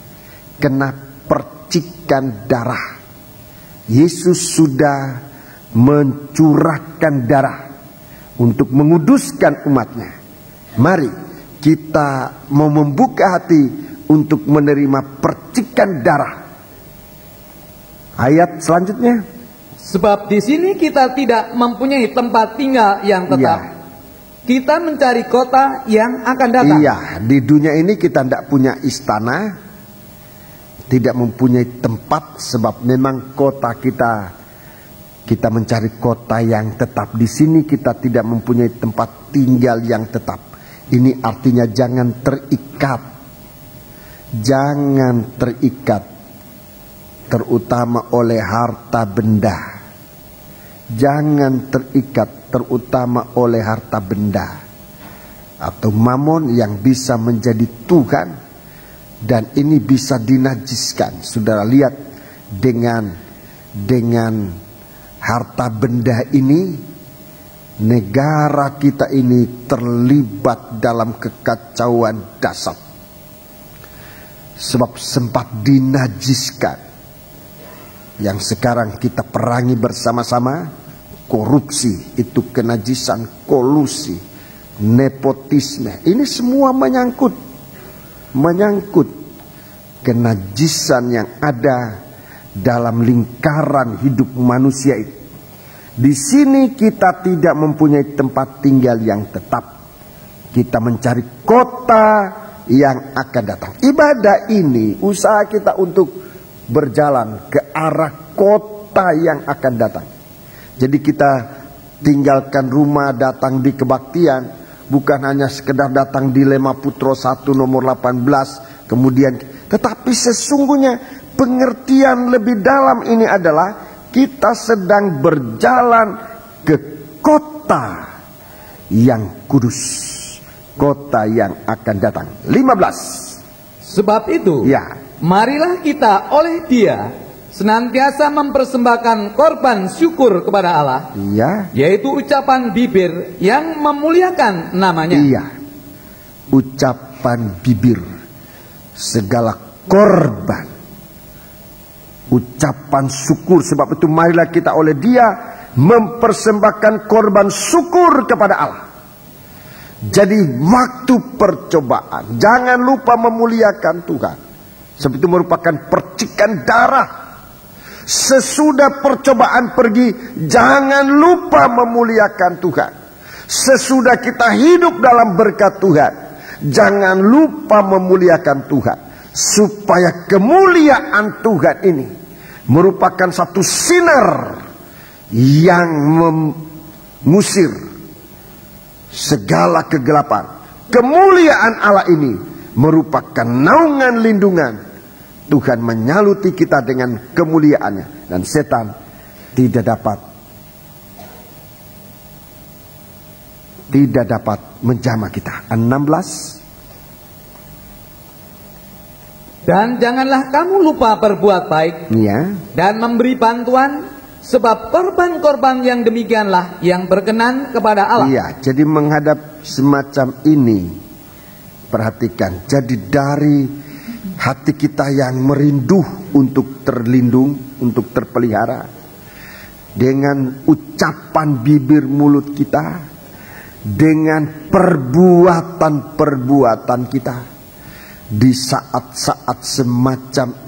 Speaker 1: Kena percikan darah. Yesus sudah mencurahkan darah untuk menguduskan umatnya. Mari kita mau membuka hati untuk menerima percikan darah. Ayat selanjutnya.
Speaker 2: Sebab di sini kita tidak mempunyai tempat tinggal yang tetap.
Speaker 1: Iya.
Speaker 2: Kita mencari kota yang akan datang.
Speaker 1: Iya, di dunia ini kita tidak punya istana, tidak mempunyai tempat, sebab memang kota kita mencari kota yang tetap. Di sini kita tidak mempunyai tempat tinggal yang tetap. Ini artinya jangan terikat. Jangan terikat, terutama oleh harta benda. Jangan terikat, terutama oleh harta benda atau mamon yang bisa menjadi Tuhan. Dan ini bisa dinajiskan. Saudara lihat, dengan harta benda ini, negara kita ini terlibat dalam kekacauan dahsyat. Sebab sempat dinajiskan. Yang sekarang kita perangi bersama-sama. Korupsi, itu kenajisan, kolusi, nepotisme. Ini semua menyangkut kenajisan yang ada dalam lingkaran hidup manusia itu. Di sini kita tidak mempunyai tempat tinggal yang tetap. Kita mencari kota yang akan datang. Ibadah ini usaha kita untuk berjalan ke arah kota yang akan datang. Jadi kita tinggalkan rumah, datang di kebaktian, bukan hanya sekedar datang di Lema Putro 1 nomor 18, kemudian, tetapi sesungguhnya pengertian lebih dalam ini adalah kita sedang berjalan ke kota yang kudus, kota yang akan datang. 15.
Speaker 2: Sebab itu,
Speaker 1: ya,
Speaker 2: marilah kita oleh Dia senantiasa mempersembahkan korban syukur kepada Allah,
Speaker 1: iya,
Speaker 2: yaitu ucapan bibir yang memuliakan namanya.
Speaker 1: Iya, ucapan bibir, segala korban, ucapan syukur. Sebab itu marilah kita oleh Dia mempersembahkan korban syukur kepada Allah. Jadi waktu percobaan, jangan lupa memuliakan Tuhan. Sebab itu merupakan percikan darah. Sesudah percobaan pergi, jangan lupa memuliakan Tuhan. Sesudah kita hidup dalam berkat Tuhan, jangan lupa memuliakan Tuhan. Supaya kemuliaan Tuhan ini merupakan satu sinar yang mengusir segala kegelapan. Kemuliaan Allah ini merupakan naungan lindungan. Tuhan menyaluti kita dengan kemuliaannya, dan setan tidak dapat menjamah kita. 16.
Speaker 2: Dan janganlah kamu lupa berbuat baik,
Speaker 1: Ya.
Speaker 2: dan memberi bantuan, sebab korban-korban yang demikianlah yang berkenan kepada Allah.
Speaker 1: Iya, jadi menghadap semacam ini, perhatikan, jadi dari hati kita yang merindu untuk terlindung, untuk terpelihara, dengan ucapan bibir mulut kita, dengan perbuatan-perbuatan kita, di saat-saat semacam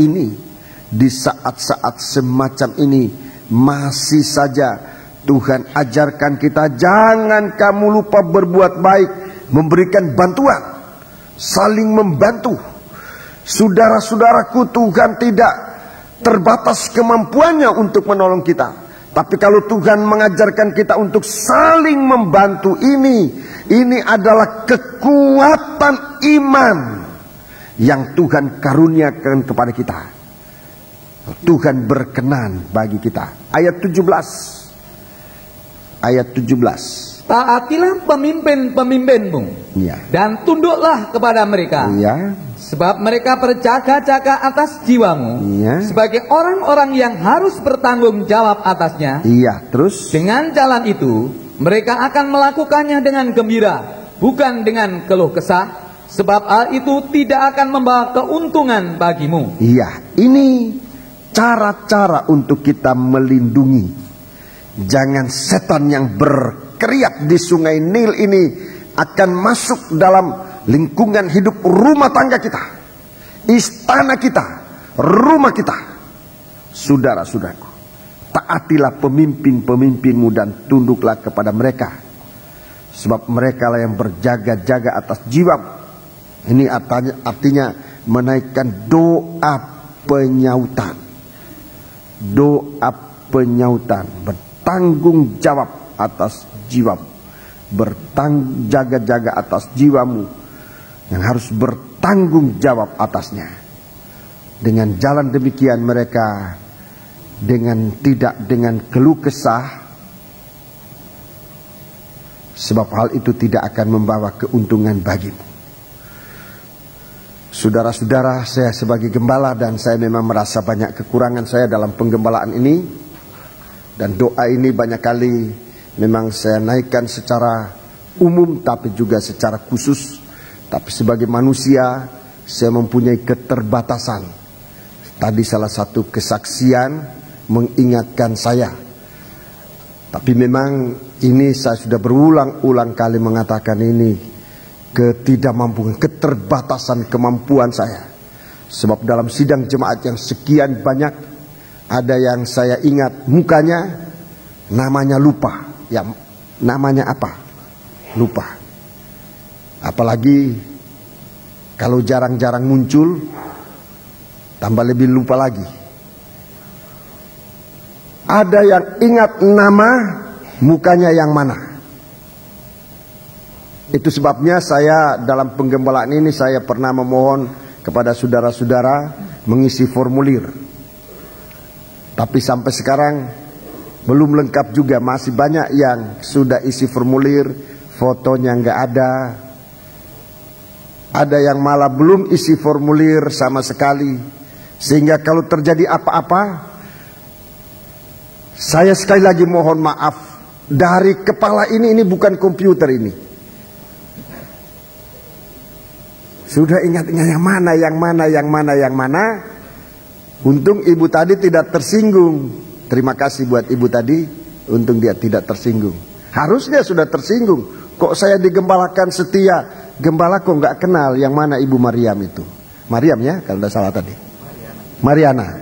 Speaker 1: ini, masih saja Tuhan ajarkan kita, jangan kamu lupa berbuat baik, memberikan bantuan, saling membantu. Saudara-saudaraku, Tuhan tidak terbatas kemampuannya untuk menolong kita. Tapi kalau Tuhan mengajarkan kita untuk saling membantu, ini adalah kekuatan iman yang Tuhan karuniakan kepada kita. Tuhan berkenan bagi kita. Ayat 17.
Speaker 2: Taatilah pemimpin-pemimpinmu,
Speaker 1: Ya.
Speaker 2: dan tunduklah kepada mereka.
Speaker 1: Ya.
Speaker 2: Sebab mereka berjaga-jaga atas jiwamu,
Speaker 1: Iya.
Speaker 2: sebagai orang-orang yang harus bertanggung jawab atasnya.
Speaker 1: Iya, terus.
Speaker 2: Dengan jalan itu, mereka akan melakukannya dengan gembira, bukan dengan keluh kesah, sebab hal itu tidak akan membawa keuntungan bagimu.
Speaker 1: Iya, ini cara-cara untuk kita melindungi. Jangan setan yang berkeriak di sungai Nil ini akan masuk dalam lingkungan hidup rumah tangga kita, istana kita, rumah kita. Saudara-saudaraku, taatilah pemimpin-pemimpinmu dan tunduklah kepada mereka, sebab mereka lah yang berjaga-jaga atas jiwamu. Ini artinya menaikkan doa penyautan. Doa penyautan, bertanggung jawab atas jiwamu, jaga-jaga atas jiwamu, yang harus bertanggung jawab atasnya. Dengan jalan demikian mereka tidak dengan keluh kesah, sebab hal itu tidak akan membawa keuntungan bagimu. Saudara-saudara, saya sebagai gembala, dan saya memang merasa banyak kekurangan saya dalam penggembalaan ini, dan doa ini banyak kali memang saya naikkan secara umum tapi juga secara khusus. Tapi sebagai manusia saya mempunyai keterbatasan. Tadi salah satu kesaksian mengingatkan saya. Tapi memang ini saya sudah berulang-ulang kali mengatakan ini, ketidakmampuan, keterbatasan kemampuan saya. Sebab dalam sidang jemaat yang sekian banyak, ada yang saya ingat mukanya, namanya lupa. Ya, namanya apa? Lupa. Apalagi kalau jarang-jarang muncul, tambah lebih lupa lagi. Ada yang ingat nama, mukanya yang mana. Itu sebabnya saya dalam penggembalaan ini saya pernah memohon kepada saudara-saudara mengisi formulir. Tapi sampai sekarang belum lengkap juga, masih banyak yang sudah isi formulir, fotonya nggak ada. Ada yang malah belum isi formulir sama sekali. Sehingga kalau terjadi apa-apa, saya sekali lagi mohon maaf, dari kepala ini bukan komputer ini. Sudah ingat-ingat yang mana. Untung ibu tadi tidak tersinggung. Terima kasih buat ibu tadi, untung dia tidak tersinggung. Harusnya sudah tersinggung. Kok saya digembalakan setia, gembala kok nggak kenal yang mana ibu Mariam itu. Mariam ya, kalau tidak salah tadi. Mariana.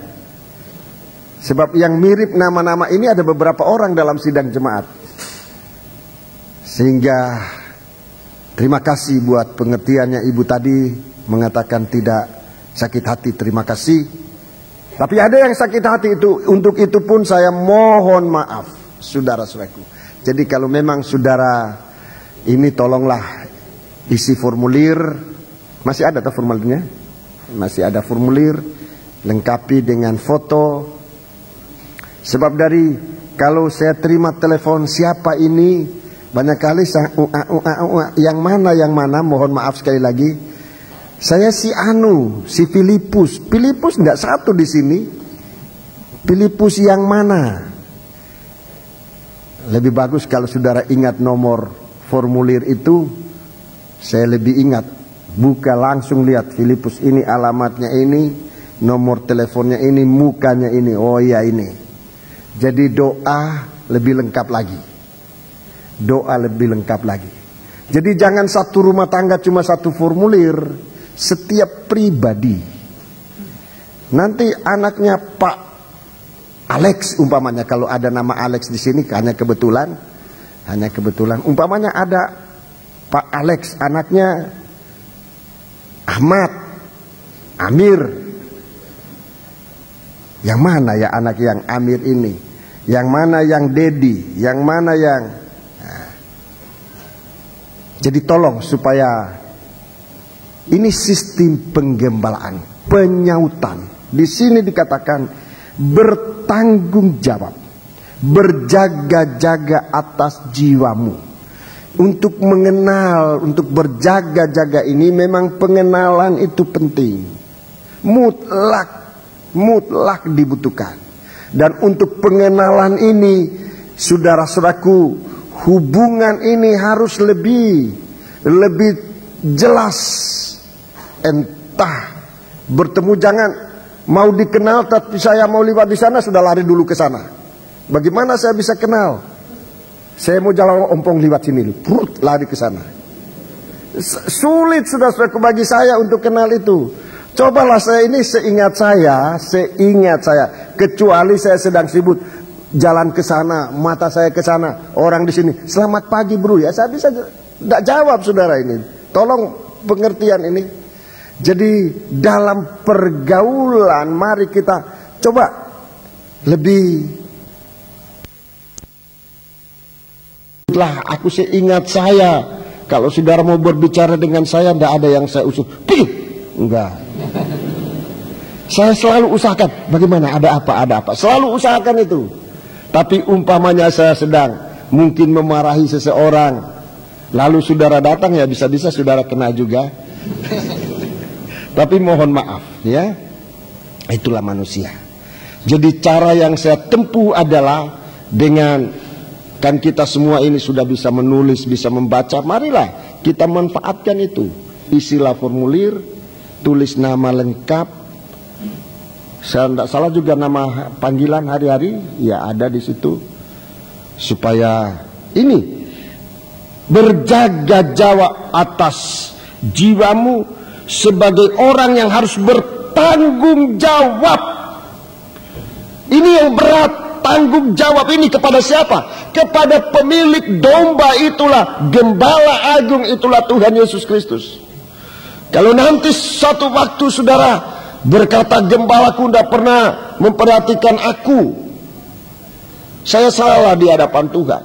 Speaker 1: Sebab yang mirip nama-nama ini ada beberapa orang dalam sidang jemaat. Sehingga terima kasih buat pengertiannya ibu tadi mengatakan tidak sakit hati, terima kasih. Tapi ada yang sakit hati itu, untuk itu pun saya mohon maaf, saudara-saudaraku. Jadi kalau memang saudara ini tolonglah isi formulir, masih ada tak formulirnya? Masih ada formulir, lengkapi dengan foto. Sebab dari kalau saya terima telepon siapa ini, banyak kali yang mana, mohon maaf sekali lagi. Saya si Filipus. Filipus enggak satu di sini. Filipus yang mana? Lebih bagus kalau saudara ingat nomor formulir itu, saya lebih ingat. Buka langsung lihat Filipus ini, alamatnya ini, nomor teleponnya ini, mukanya ini. Oh iya ini. Jadi doa lebih lengkap lagi. Doa lebih lengkap lagi. Jadi jangan satu rumah tangga cuma satu formulir. Setiap pribadi. Nanti anaknya Pak Alex umpamanya, kalau ada nama Alex di sini hanya kebetulan. Umpamanya ada Pak Alex, anaknya Ahmad, Amir. Yang mana ya anak yang Amir ini? Yang mana yang Dedi? Yang mana yang... Jadi tolong supaya ini sistem penggembalaan, penyautan. Di sini dikatakan bertanggung jawab, berjaga-jaga atas jiwamu. Untuk mengenal, untuk berjaga-jaga ini memang pengenalan itu penting. Mutlak dibutuhkan. Dan untuk pengenalan ini, saudara-saudaraku, hubungan ini harus lebih jelas. Entah bertemu, jangan mau dikenal tapi saya mau lewat di sana sudah lari dulu ke sana. Bagaimana saya bisa kenal? Saya mau jalan ompong lewat sini, lari ke sana. Sulit saudara-saudaraku bagi saya untuk kenal itu. Cobalah saya ini seingat saya, kecuali saya sedang sibuk jalan ke sana, mata saya ke sana, orang di sini, selamat pagi bro ya, saya bisa tidak jawab saudara ini. Tolong pengertian ini. Jadi dalam pergaulan mari kita coba lebih. Lah aku seingat saya, kalau saudara mau berbicara dengan saya tidak ada yang saya usul. Enggak. Saya selalu usahakan, bagaimana, ada apa, selalu usahakan itu. Tapi umpamanya saya sedang mungkin memarahi seseorang, lalu saudara datang, ya bisa-bisa saudara kena juga. Tapi mohon maaf ya, itulah manusia. Jadi cara yang saya tempuh adalah dengan, kan kita semua ini sudah bisa menulis, bisa membaca, marilah kita manfaatkan itu. Isilah formulir, tulis nama lengkap. Saya tidak salah juga nama panggilan hari-hari, ya ada di situ. Supaya ini berjaga-jaga atas jiwamu sebagai orang yang harus bertanggung jawab. Ini yang berat, tanggung jawab ini kepada siapa? Kepada pemilik domba, itulah Gembala Agung, itulah Tuhan Yesus Kristus. Kalau nanti satu waktu saudara berkata, gembalaku tidak pernah memperhatikan aku, saya salah di hadapan Tuhan.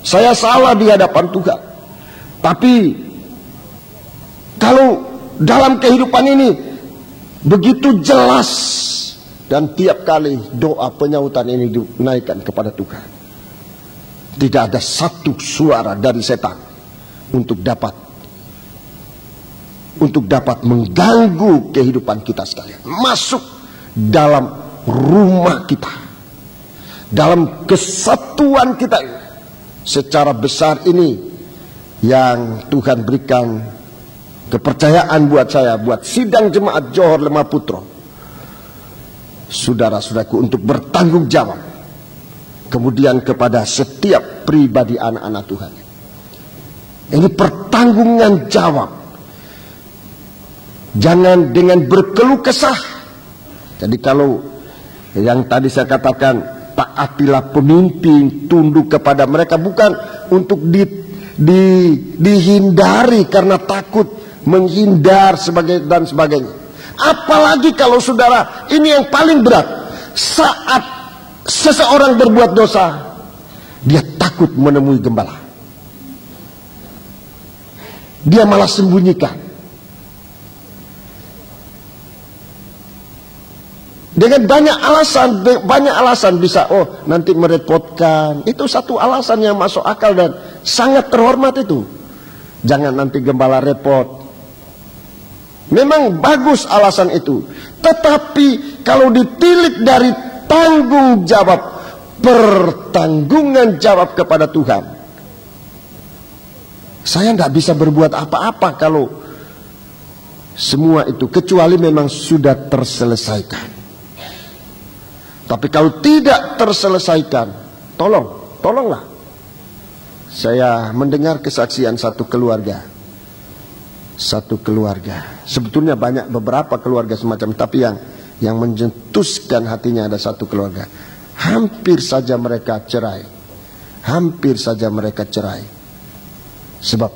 Speaker 1: Saya salah di hadapan Tuhan. Tapi kalau dalam kehidupan ini begitu jelas, dan tiap kali doa penyautan ini dinaikkan kepada Tuhan, tidak ada satu suara dari setan untuk dapat mengganggu kehidupan kita sekalian, masuk dalam rumah kita, dalam kesatuan kita secara besar ini yang Tuhan berikan kepercayaan buat saya, buat sidang jemaat Johor Lemah Putra, saudara-saudaraku, untuk bertanggung jawab kemudian kepada setiap pribadi anak-anak Tuhan. Ini pertanggungan jawab. Jangan dengan berkeluh kesah. Jadi kalau Yang tadi saya katakan, taatilah pemimpin, tunduk kepada mereka, bukan untuk dihindari karena takut, menghindar dan sebagainya. Apalagi kalau saudara, ini yang paling berat, saat seseorang berbuat dosa, dia takut menemui gembala, dia malah sembunyikan dengan banyak alasan bisa, oh nanti merepotkan. Itu satu alasan yang masuk akal dan sangat terhormat itu. Jangan nanti gembala repot. Memang bagus alasan itu. Tetapi kalau ditilik dari tanggung jawab, pertanggungan jawab kepada Tuhan, saya tidak bisa berbuat apa-apa kalau semua itu, kecuali memang sudah terselesaikan. Tapi kalau tidak terselesaikan, tolonglah. Saya mendengar kesaksian satu keluarga. Sebetulnya beberapa keluarga semacam, tapi yang menjentuskan hatinya ada satu keluarga. Hampir saja mereka cerai. Sebab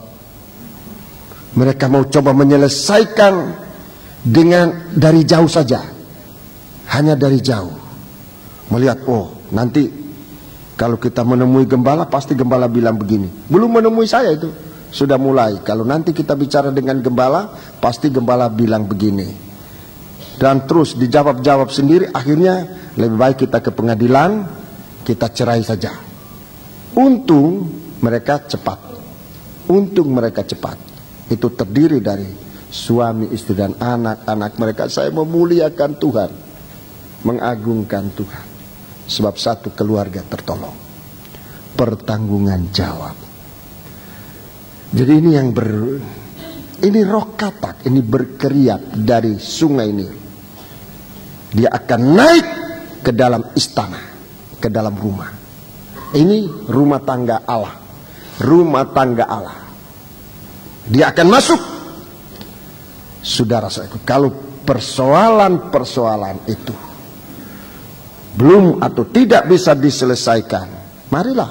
Speaker 1: mereka mau coba menyelesaikan dari jauh saja. Hanya dari jauh. Melihat, oh nanti kalau kita menemui gembala, pasti gembala bilang begini. Belum menemui saya itu, sudah mulai. Kalau nanti kita bicara dengan gembala, pasti gembala bilang begini. Dan terus dijawab sendiri, akhirnya lebih baik kita ke pengadilan, kita cerai saja. Untung mereka cepat. Itu terdiri dari suami, istri, dan anak-anak mereka. Saya memuliakan Tuhan, mengagungkan Tuhan. Sebab satu keluarga tertolong. Pertanggungan jawab. Jadi ini roh katak, ini berkeriap dari sungai Nil. Dia akan naik ke dalam istana, ke dalam rumah. Ini rumah tangga Allah. Dia akan masuk. Saudara saya, kalau persoalan itu belum atau tidak bisa diselesaikan, marilah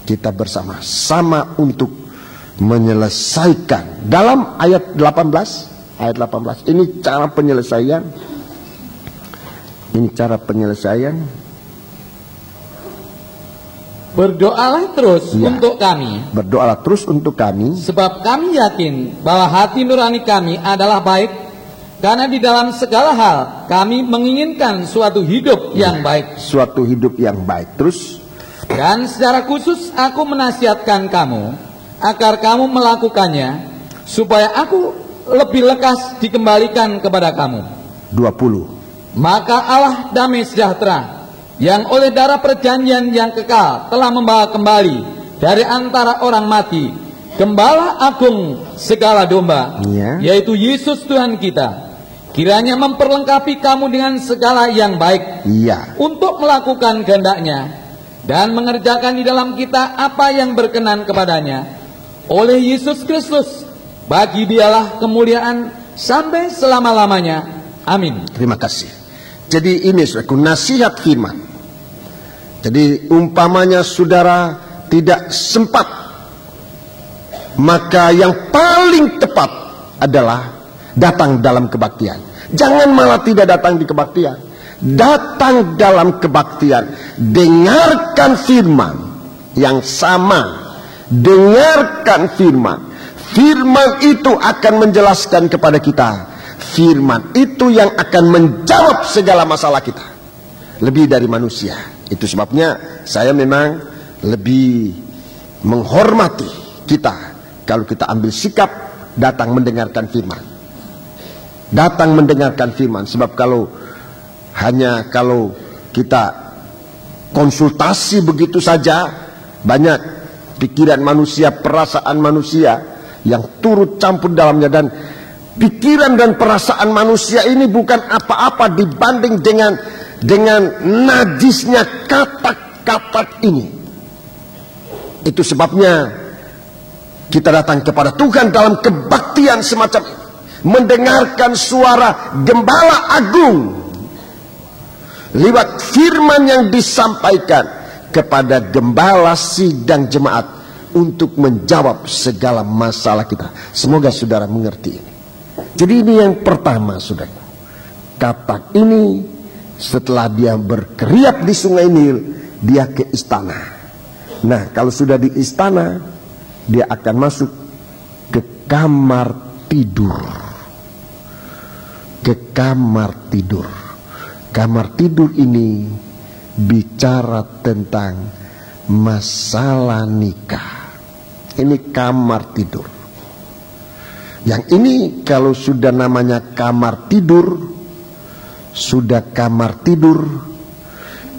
Speaker 1: kita bersama-sama untuk menyelesaikan. Dalam ayat 18, ini cara penyelesaian.
Speaker 2: Berdoalah terus untuk kami. Sebab kami yakin bahwa hati nurani kami adalah baik, karena di dalam segala hal kami menginginkan suatu hidup yang baik. Terus, dan secara khusus aku menasihatkan kamu agar kamu melakukannya, supaya aku lebih lekas dikembalikan kepada kamu.
Speaker 1: 20.
Speaker 2: Maka Allah damai sejahtera, yang oleh darah perjanjian yang kekal telah membawa kembali dari antara orang mati Gembala agung segala domba, yaitu Yesus Tuhan kita, kiranya memperlengkapi kamu dengan segala yang baik, untuk melakukan kehendak-Nya dan mengerjakan di dalam kita apa yang berkenan kepadanya, oleh Yesus Kristus. Bagi Dialah kemuliaan sampai selama-lamanya. Amin.
Speaker 1: Terima kasih. Jadi ini saudaraku, nasihat firman. Jadi umpamanya saudara tidak sempat, maka yang paling tepat adalah datang dalam kebaktian. Jangan malah tidak datang di kebaktian. Datang dalam kebaktian. Dengarkan firman yang sama. Dengarkan firman. Firman itu akan menjelaskan kepada kita. Firman itu yang akan menjawab segala masalah kita. Lebih dari manusia. Itu sebabnya saya memang lebih menghormati kita kalau kita ambil sikap datang mendengarkan firman. Datang mendengarkan firman. Sebab kalau kita konsultasi begitu saja, banyak pikiran manusia, perasaan manusia yang turut campur dalamnya, dan pikiran dan perasaan manusia ini bukan apa-apa dibanding dengan najisnya kata-kata ini. Itu sebabnya kita datang kepada Tuhan dalam kebaktian semacam ini, mendengarkan suara Gembala Agung, lewat firman yang disampaikan kepada gembala sidang jemaat untuk menjawab segala masalah kita. Semoga saudara mengerti ini. Jadi ini yang pertama, saudara. Katak ini setelah dia berkeriap di Sungai Nil, dia ke istana. Nah, kalau sudah di istana, dia akan masuk ke kamar tidur. Ke kamar tidur. Kamar tidur ini bicara tentang masalah nikah. Ini kamar tidur. Yang ini kalau sudah namanya kamar tidur, sudah kamar tidur,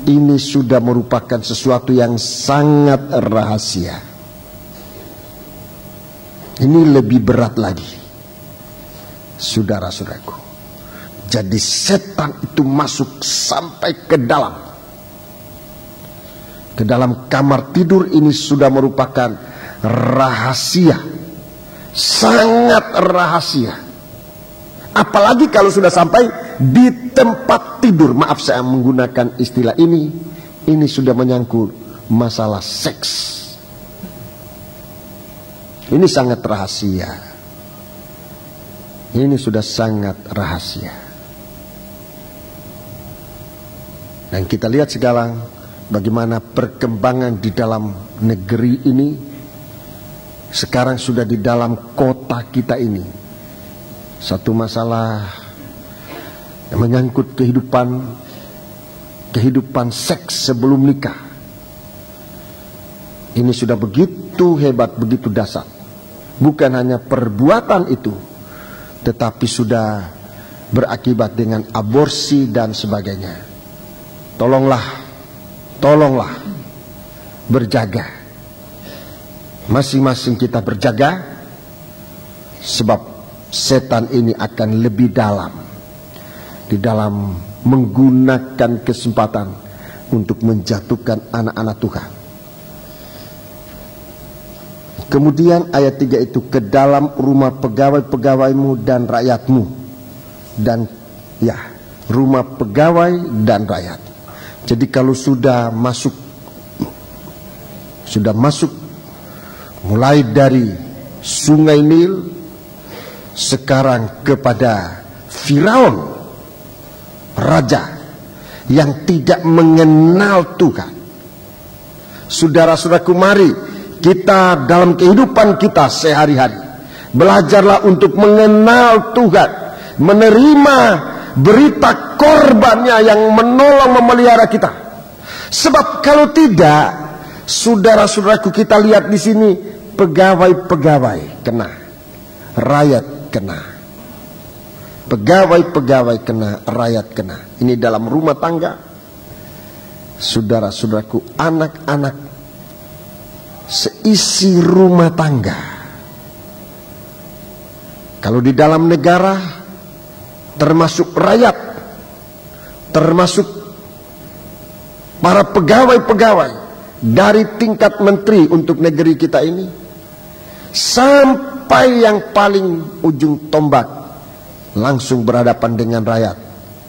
Speaker 1: ini sudah merupakan sesuatu yang sangat rahasia. Ini lebih berat lagi, saudara-saudaraku. Jadi setan itu masuk sampai ke dalam kamar tidur. Ini sudah merupakan rahasia, sangat rahasia. Apalagi kalau sudah sampai di tempat tidur. Maaf saya menggunakan istilah ini. Ini sudah menyangkut masalah seks. Ini sangat rahasia. Ini sudah sangat rahasia. Dan kita lihat sekarang bagaimana perkembangan di dalam negeri ini. Sekarang sudah di dalam kota kita ini. Satu masalah yang menyangkut kehidupan seks sebelum nikah. Ini sudah begitu hebat, begitu dasar. Bukan hanya perbuatan itu, tetapi sudah berakibat dengan aborsi dan sebagainya. Tolonglah berjaga. Masing-masing kita berjaga, sebab setan ini akan lebih dalam di dalam menggunakan kesempatan untuk menjatuhkan anak-anak Tuhan. Kemudian ayat 3 itu, ke dalam rumah pegawai-pegawaimu dan rakyatmu. Dan ya, rumah pegawai dan rakyat. Jadi kalau sudah masuk mulai dari Sungai Nil, sekarang kepada Firaun, raja yang tidak mengenal Tuhan. Saudara-saudaraku, mari kita dalam kehidupan kita sehari-hari belajarlah untuk mengenal Tuhan, menerima berita korbannya yang menolong memelihara kita. Sebab kalau tidak, saudara-saudaraku, kita lihat di sini pegawai-pegawai kena, rakyat kena. Pegawai-pegawai kena, rakyat kena. Ini dalam rumah tangga. Saudara-saudaraku, anak-anak seisi rumah tangga. Kalau di dalam negara, termasuk rakyat, termasuk para pegawai-pegawai dari tingkat menteri untuk negeri kita ini, sampai yang paling ujung tombak, langsung berhadapan dengan rakyat.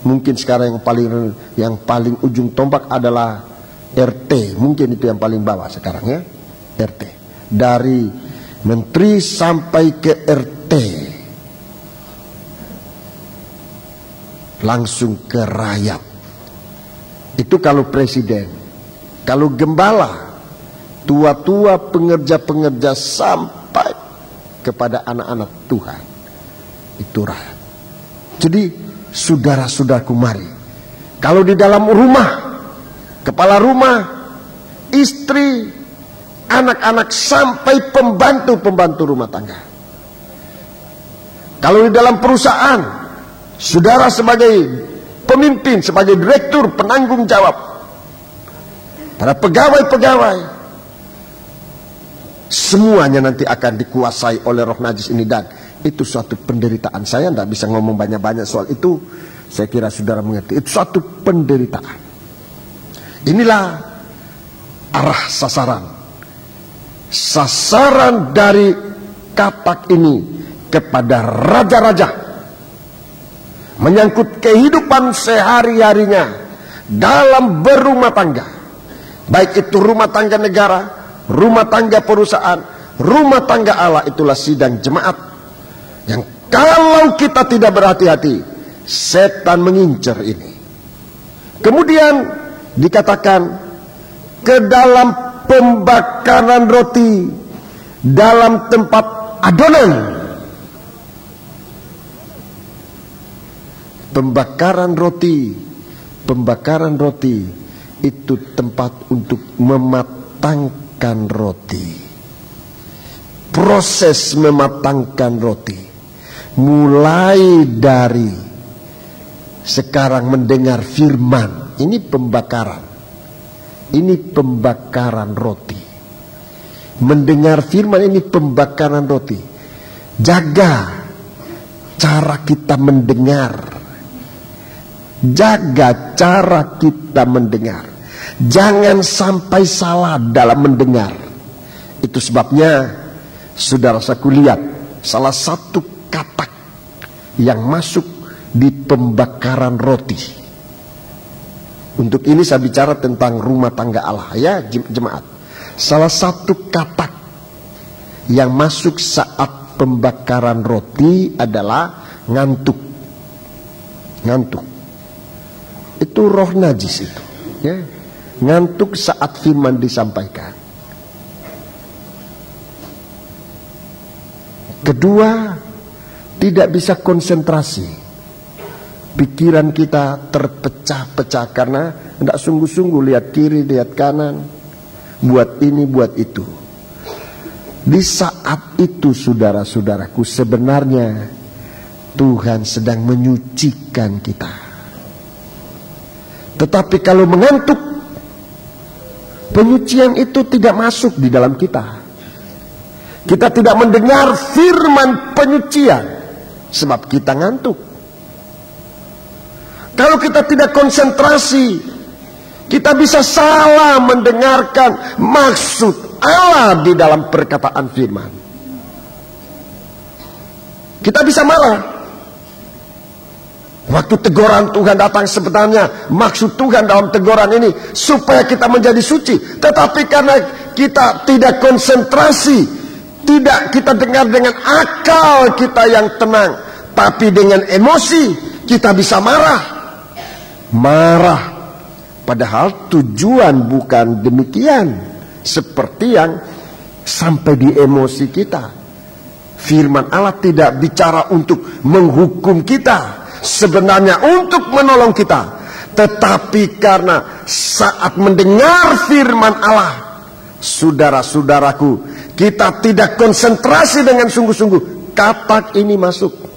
Speaker 1: Mungkin sekarang yang paling ujung tombak adalah RT. Mungkin itu yang paling bawah sekarang, ya, RT. Dari menteri sampai ke RT, langsung ke rakyat. Itu kalau presiden. Kalau gembala, tua-tua, pengerja-pengerja, sampai kepada anak-anak Tuhan, itu rakyat. Jadi saudara-saudaraku, mari, kalau di dalam rumah, kepala rumah, istri, anak-anak, sampai pembantu-pembantu rumah tangga. Kalau di dalam perusahaan, saudara sebagai pemimpin, sebagai direktur, penanggung jawab, para pegawai-pegawai, semuanya nanti akan dikuasai oleh roh najis ini. Dan itu suatu penderitaan. Saya tidak bisa ngomong banyak-banyak soal itu. Saya kira saudara mengerti. Itu suatu penderitaan. Inilah arah sasaran. Sasaran dari katak ini kepada raja-raja. Menyangkut kehidupan sehari-harinya. dalam berumah tangga. Baik itu rumah tangga negara, rumah tangga perusahaan, rumah tangga Allah, itulah sidang jemaat. Yang kalau kita tidak berhati-hati, setan mengincar ini. Kemudian dikatakan ke dalam pembakaran roti, dalam tempat adonan. Pembakaran roti itu tempat untuk mematangkan roti. Proses mematangkan roti mulai dari sekarang mendengar firman, ini pembakaran. Ini pembakaran roti. Mendengar firman ini pembakaran roti. Jaga cara kita mendengar. Jaga cara kita mendengar. Jangan sampai salah dalam mendengar. Itu sebabnya saudara-saudaraku lihat salah satu kata yang masuk di pembakaran roti. Untuk ini saya bicara tentang rumah tangga Allah ya jemaat. Salah satu kata yang masuk saat pembakaran roti adalah ngantuk. Ngantuk. Itu roh najis itu. Ya. Ngantuk saat firman disampaikan. Kedua, tidak bisa konsentrasi. Pikiran kita terpecah-pecah karena tidak sungguh-sungguh lihat kiri, lihat kanan, buat ini, buat itu. Di saat itu saudara-saudaraku, sebenarnya Tuhan sedang menyucikan kita. Tetapi kalau mengantuk, penyucian itu tidak masuk di dalam kita. Kita tidak mendengar firman penyucian sebab kita ngantuk. Kalau kita tidak konsentrasi, kita bisa salah mendengarkan maksud Allah di dalam perkataan firman. Kita bisa marah. Waktu teguran Tuhan datang, sebenarnya maksud Tuhan dalam teguran ini supaya kita menjadi suci. Tetapi karena kita tidak konsentrasi, tidak kita dengar dengan akal kita yang tenang, tapi dengan emosi kita bisa marah. Padahal tujuan bukan demikian, seperti yang sampai di emosi kita. Firman Allah tidak bicara untuk menghukum kita, sebenarnya untuk menolong kita. Tetapi karena saat mendengar firman Allah, saudara-saudaraku, kita tidak konsentrasi dengan sungguh-sungguh, katak ini masuk.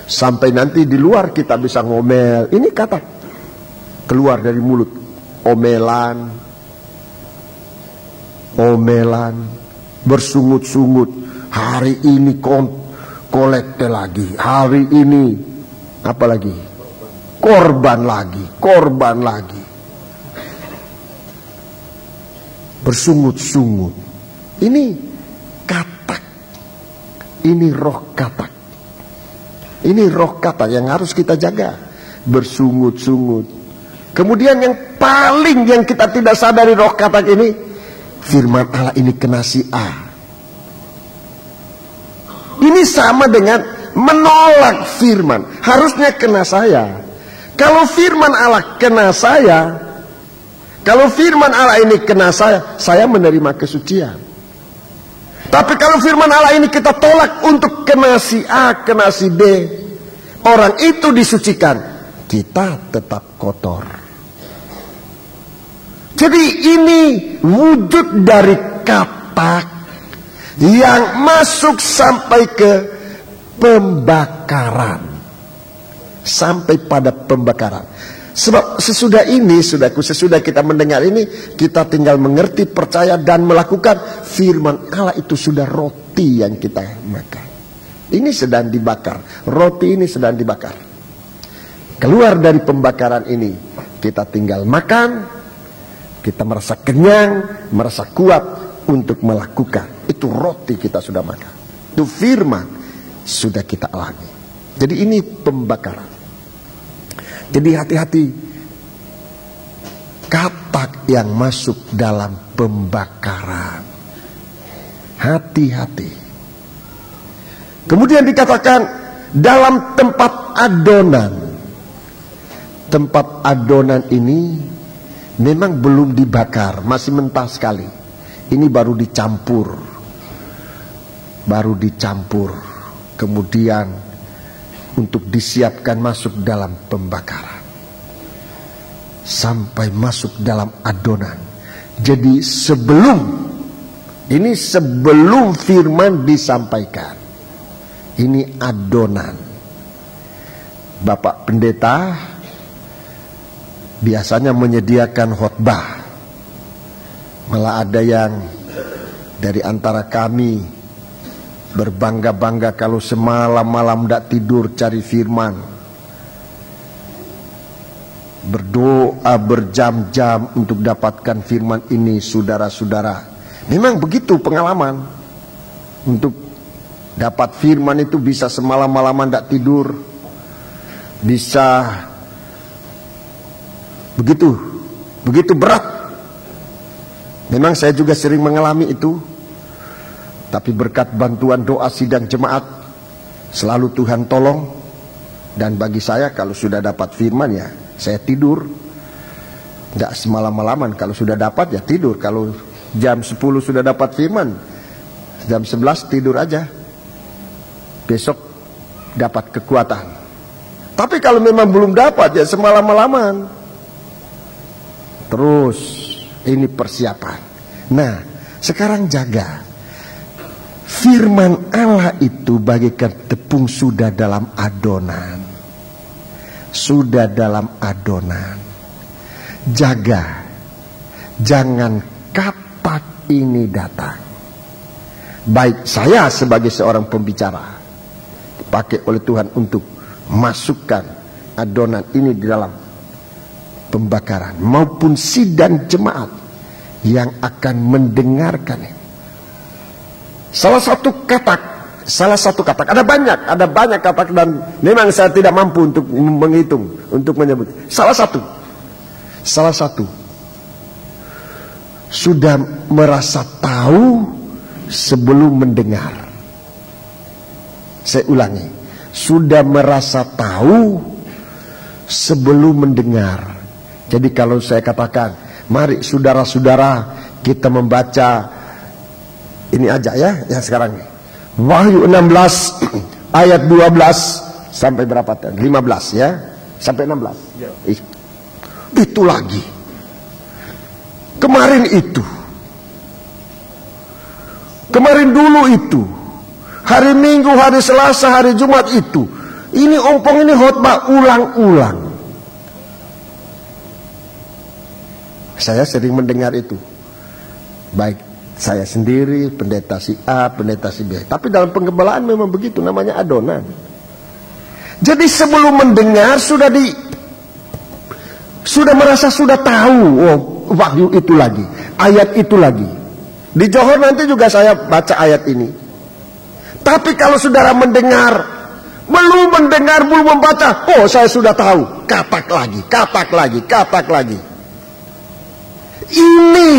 Speaker 1: Sampai nanti di luar kita bisa ngomel. Ini kata keluar dari mulut. Omelan. Bersungut-sungut. Hari ini kolekte lagi. Hari ini apa lagi? Korban lagi. Bersungut-sungut. Ini katak. Ini roh katak. Ini roh kata yang harus kita jaga. Bersungut-sungut. Kemudian yang paling yang kita tidak sadari roh kata ini, firman Allah ini kena si A. Ini sama dengan menolak firman. Harusnya kena saya. Kalau firman Allah kena saya, kalau firman Allah ini kena saya menerima kesucian. Tapi kalau firman Allah ini kita tolak untuk kena si A, kena si B, orang itu disucikan, kita tetap kotor. Jadi ini wujud dari katak yang masuk sampai ke pembakaran. Sampai pada pembakaran. Sebab sesudah ini, sesudah kita mendengar ini, kita tinggal mengerti, percaya, dan melakukan. Firman Allah itu sudah roti yang kita makan. Ini sedang dibakar. Roti ini sedang dibakar. Keluar dari pembakaran ini, kita tinggal makan. Kita merasa kenyang, merasa kuat untuk melakukan. Itu roti kita sudah makan. Itu firman sudah kita alami. Jadi ini pembakaran. Jadi hati-hati katak yang masuk dalam pembakaran. Hati-hati. Kemudian dikatakan dalam tempat adonan. Tempat adonan ini memang belum dibakar, masih mentah sekali. Ini baru dicampur. Baru dicampur. Kemudian untuk disiapkan masuk dalam pembakaran. Sampai masuk dalam adonan. Jadi sebelum firman disampaikan, ini adonan. Bapak pendeta biasanya menyediakan khotbah. Malah ada yang dari antara kami berbangga-bangga kalau semalam-malam tidak tidur cari firman. Berdoa berjam-jam untuk dapatkan firman ini, saudara-saudara. Memang begitu pengalaman. Untuk dapat firman itu bisa semalam-malaman tidak tidur. Bisa begitu berat. Memang saya juga sering mengalami itu. Tapi berkat bantuan doa sidang jemaat, selalu Tuhan tolong. Dan bagi saya kalau sudah dapat firman ya saya tidur. Tidak semalam-malaman. Kalau sudah dapat ya tidur. Kalau jam 10 sudah dapat firman, jam 11 tidur aja. Besok dapat kekuatan. Tapi kalau memang belum dapat ya semalam-malaman. Terus ini persiapan. Nah, sekarang jaga. Firman Allah itu bagaikan tepung sudah dalam adonan. Sudah dalam adonan. Jaga. Jangan katak ini datang. Baik saya sebagai seorang pembicara dipakai oleh Tuhan untuk masukkan adonan ini di dalam pembakaran, maupun sidang jemaat yang akan mendengarkan ini. Salah satu katak, ada banyak katak, dan memang saya tidak mampu untuk menghitung, untuk menyebut. Salah satu sudah merasa tahu sebelum mendengar. Saya ulangi, sudah merasa tahu sebelum mendengar. Jadi kalau saya katakan, mari saudara-saudara kita membaca ini aja ya, yang sekarang ini. Wahyu 16 ayat 12 sampai berapa? 15 ya, sampai 16. Ya. Itu lagi. Kemarin dulu itu. Hari Minggu, hari Selasa, hari Jumat itu. Ini ompong, ini khotbah ulang-ulang. Saya sering mendengar itu. Baik saya sendiri, pendeta si A, pendeta si B. Tapi dalam penggembalaan memang begitu, namanya adonan. Jadi sebelum mendengar sudah merasa sudah tahu. Oh, wahyu itu lagi, ayat itu lagi. Di Johor nanti juga saya baca ayat ini. Tapi kalau saudara mendengar, belum membaca, oh saya sudah tahu, katak lagi. Ini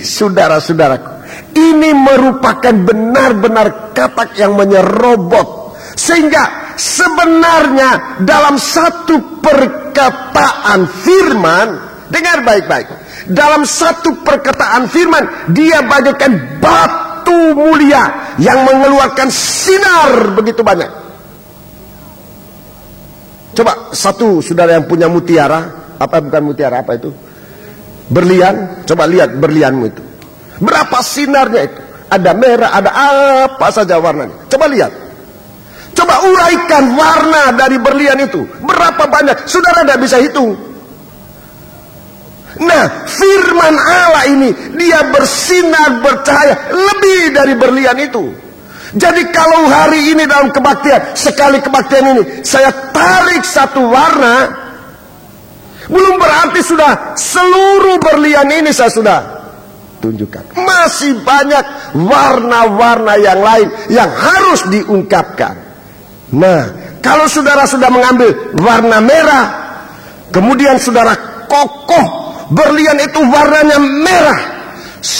Speaker 1: saudara-saudaraku, ini merupakan benar-benar katak yang menyerobot. Sehingga sebenarnya dalam satu perkataan firman, dengar baik-baik, dalam satu perkataan firman, dia bagaikan batu mulia yang mengeluarkan sinar begitu banyak. Coba satu saudara yang punya mutiara, bukan mutiara, apa itu? Berlian, coba lihat berlianmu itu. Berapa sinarnya itu? Ada merah, ada apa saja warnanya. Coba lihat. Coba uraikan warna dari berlian itu. Berapa banyak? Saudara tidak bisa hitung. Nah, firman Allah ini, dia bersinar, bercahaya lebih dari berlian itu. Jadi kalau hari ini dalam kebaktian, sekali kebaktian ini saya tarik satu warna, belum berarti sudah seluruh berlian ini saya sudah tunjukkan. Masih banyak warna-warna yang lain yang harus diungkapkan. Nah, kalau saudara sudah mengambil warna merah, kemudian saudara kokoh berlian itu warnanya merah.